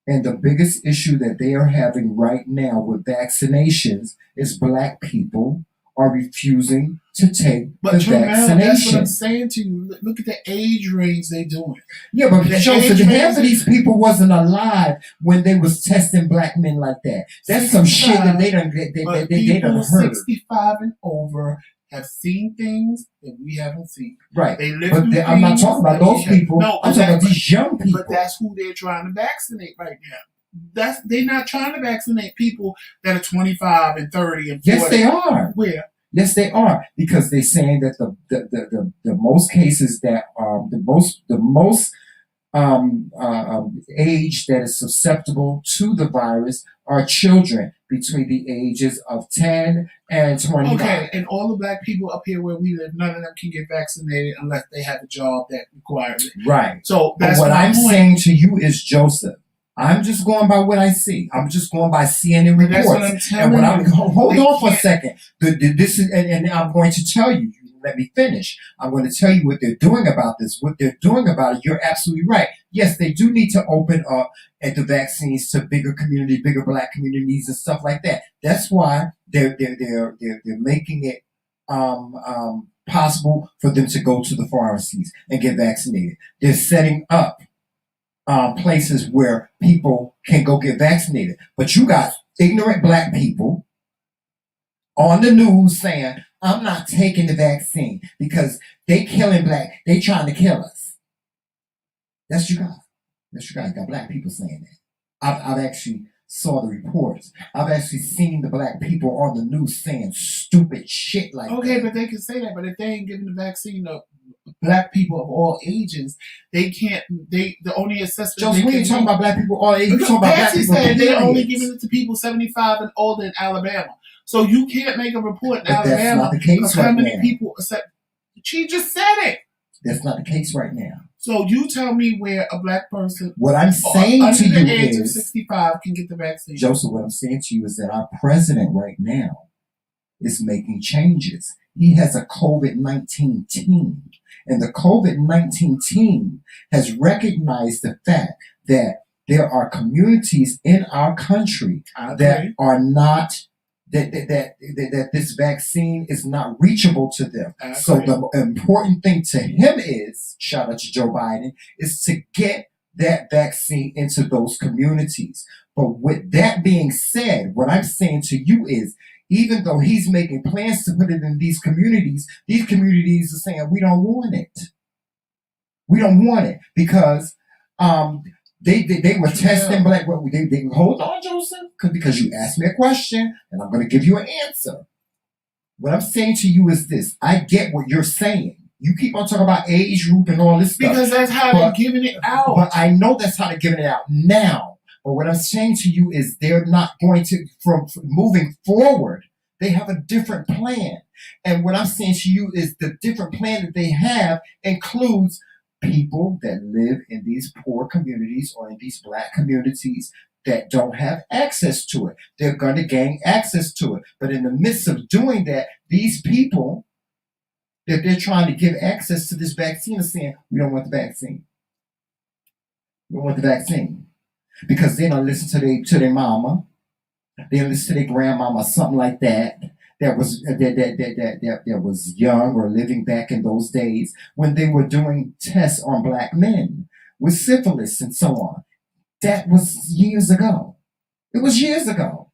Speaker 1: and the biggest issue that they are having right now with vaccinations is Black people are refusing to take the vaccination.
Speaker 2: That's what I'm saying to you. Look at the age range they're doing.
Speaker 1: Yeah, but Joseph, half of these people wasn't alive when they was testing Black men like that. That's some shit that they done heard.
Speaker 2: 65 and over have seen things that we haven't seen.
Speaker 1: Right.
Speaker 2: They live
Speaker 1: but I'm not talking about those people. I'm talking about these young people.
Speaker 2: But that's who they're trying to vaccinate right now. They're not trying to vaccinate people that are 25 and 30 and 40.
Speaker 1: Yes, they are.
Speaker 2: Where?
Speaker 1: Yes, they are, because they're saying that the most cases that the most age that is susceptible to the virus are children between the ages of 10 and 25.
Speaker 2: Okay, and all the Black people up here where we live, none of them can get vaccinated unless they have a job that requires it.
Speaker 1: Right.
Speaker 2: So that's
Speaker 1: what I'm saying to you is, Joseph, I'm just going by what I see. I'm just going by CNN reports. That's what I'm telling you. Hold on for a second. This is, and I'm going to tell you. Let me finish. I'm going to tell you what they're doing about this. What they're doing about it. You're absolutely right. Yes, they do need to open up at the vaccines to bigger Black communities and stuff like that. That's why they're making it possible for them to go to the pharmacies and get vaccinated. They're setting up places where people can go get vaccinated. But you got ignorant Black people on the news saying, I'm not taking the vaccine because they killing Black. They trying to kill us. That's you got. You got Black people saying that. I've actually saw the reports. I've actually seen the Black people on the news saying stupid shit like that.
Speaker 2: Okay, but they can say that. But if they ain't giving the vaccine to Black people of all ages, they can't. The only assessment.
Speaker 1: Joseph, we ain't talking about Black people all ages. Talking about Black people.
Speaker 2: Said they're only giving it to people 75 and older in Alabama. So you can't make a report in Alabama.
Speaker 1: That's not the case right now. How many
Speaker 2: people accept? She just said it.
Speaker 1: That's not the case right now.
Speaker 2: So you tell me where a Black person,
Speaker 1: what I'm saying to you
Speaker 2: under the age of 65, can get the vaccine.
Speaker 1: Joseph, what I'm saying to you is that our president right now is making changes. He has a COVID-19 team, and the COVID-19 team has recognized the fact that there are communities in our country that are not. That this vaccine is not reachable to them. So the important thing to him is, shout out to Joe Biden, is to get that vaccine into those communities. But with that being said, what I'm saying to you is, even though he's making plans to put it in these communities are saying, we don't want it. We don't want it because They were testing Black. They hold on, Joseph, because you asked me a question, and I'm going to give you an answer. What I'm saying to you is this: I get what you're saying. You keep on talking about age group and all this stuff
Speaker 2: because that's how they're giving it out.
Speaker 1: But I know that's how they're giving it out now. But what I'm saying to you is they're not going to from moving forward. They have a different plan, and what I'm saying to you is the different plan that they have includes people that live in these poor communities or in these Black communities that don't have access to it. They're going to gain access to it. But in the midst of doing that, these people that they're trying to give access to this vaccine are saying, we don't want the vaccine. We want the vaccine because they don't listen to their mama. They don't listen to their grandmama, something like that. That was young or living back in those days when they were doing tests on black men with syphilis and so on. That was years ago. It was years ago.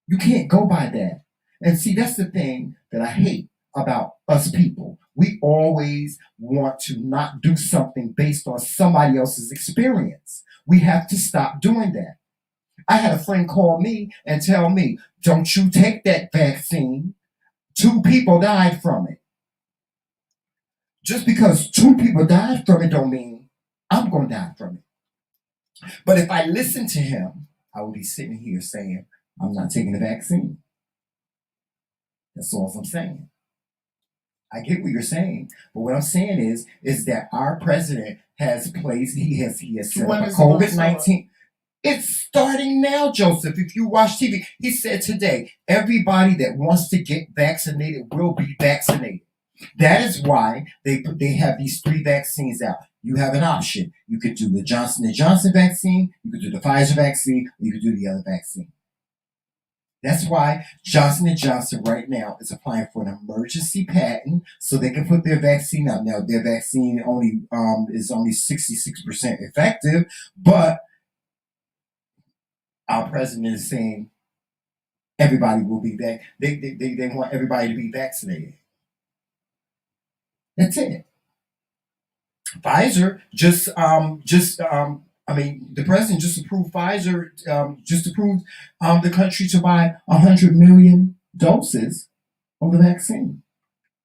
Speaker 1: You can't go by that. And see, that's the thing that I hate about us people. We always want to not do something based on somebody else's experience. We have to stop doing that. I had a friend call me and tell me, don't you take that vaccine. 2 people died from it. Just because 2 people died from it don't mean I'm going to die from it. But if I listen to him, I would be sitting here saying, I'm not taking the vaccine. That's all I'm saying. I get what you're saying, but what I'm saying is that our president has placed, he has set up a COVID-19. It's starting now, Joseph. If you watch TV, he said today, everybody that wants to get vaccinated will be vaccinated. That is why they have these 3 vaccines out. You have an option. You could do the Johnson & Johnson vaccine, you could do the Pfizer vaccine, or you could do the other vaccine. That's why Johnson & Johnson right now is applying for an emergency patent so they can put their vaccine out. Now, their vaccine is only 66% effective, but our president is saying everybody will be back. They want everybody to be vaccinated. That's it. Pfizer the president just approved Pfizer, just approved the country to buy 100 million doses of the vaccine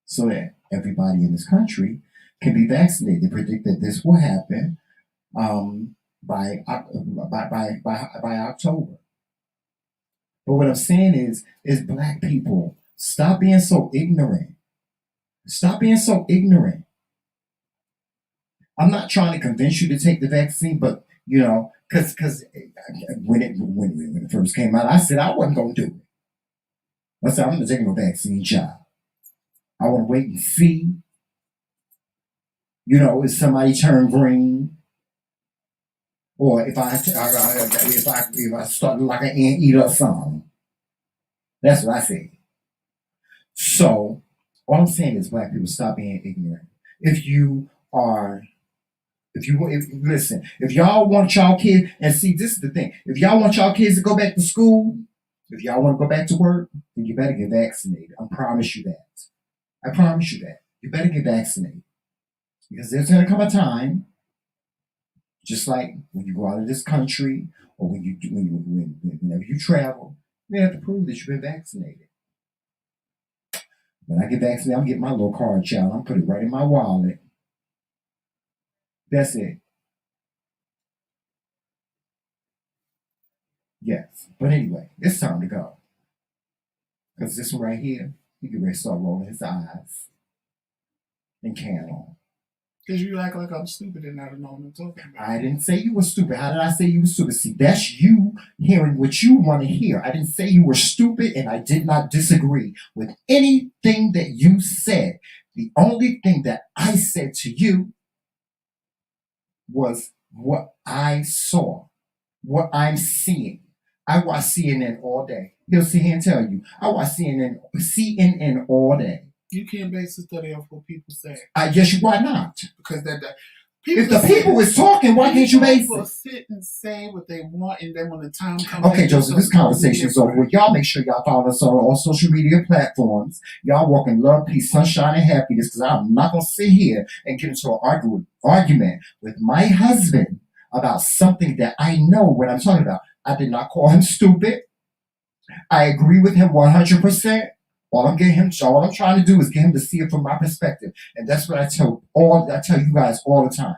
Speaker 1: so that everybody in this country can be vaccinated. They predict that this will happen by October. But what I'm saying is black people, stop being so ignorant. Stop being so ignorant. I'm not trying to convince you to take the vaccine, but because when it first came out, I said I wasn't gonna do it. I said I'm gonna take no vaccine job. I want to wait and see. If somebody turn green, or if I start like an ant eater or something. That's what I say. So all I'm saying is, black people, stop being ignorant. If y'all want y'all kids, and see, this is the thing. If y'all want y'all kids to go back to school, if y'all want to go back to work, then you better get vaccinated. I promise you that. I promise you that. You better get vaccinated. Because there's going to come a time, just like when you go out of this country, or whenever you travel, you have to prove that you've been vaccinated. When I get vaccinated, I'm getting my little card, child. I'm putting it right in my wallet. That's it. Yes. But anyway, it's time to go. Because this one right here, he can ready to start rolling his eyes and can on.
Speaker 2: Because you act like I'm stupid and I don't know what I'm talking about.
Speaker 1: I didn't say you were stupid. How did I say you were stupid? See, that's you hearing what you want to hear. I didn't say you were stupid, and I did not disagree with anything that you said. The only thing that I said to you was what I saw, what I'm seeing. I watch CNN all day. He'll sit here and tell you, I watch CNN all day.
Speaker 2: You can't base a study off what people say.
Speaker 1: Why not?
Speaker 2: Because
Speaker 1: if the people is talking, why can't you base it?
Speaker 2: People sit and say what they want, and then when the time comes...
Speaker 1: Okay, Joseph, this conversation is over. Y'all make sure y'all follow us on all social media platforms. Y'all walk in love, peace, sunshine, and happiness, because I'm not going to sit here and get into an argument with my husband about something that I know what I'm talking about. I did not call him stupid. I agree with him 100%. All I'm trying to do is get him to see it from my perspective. And that's what I tell you guys all the time.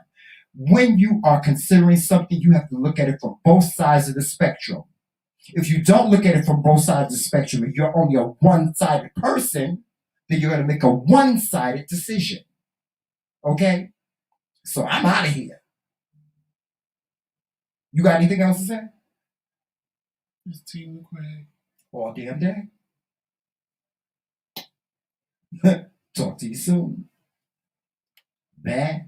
Speaker 1: When you are considering something, you have to look at it from both sides of the spectrum. If you don't look at it from both sides of the spectrum, if you're only a one-sided person, then you're going to make a one-sided decision. Okay? So I'm out of here. You got anything else to say?
Speaker 2: It's Team McRae.
Speaker 1: All damn day. Talk to you soon. Bye.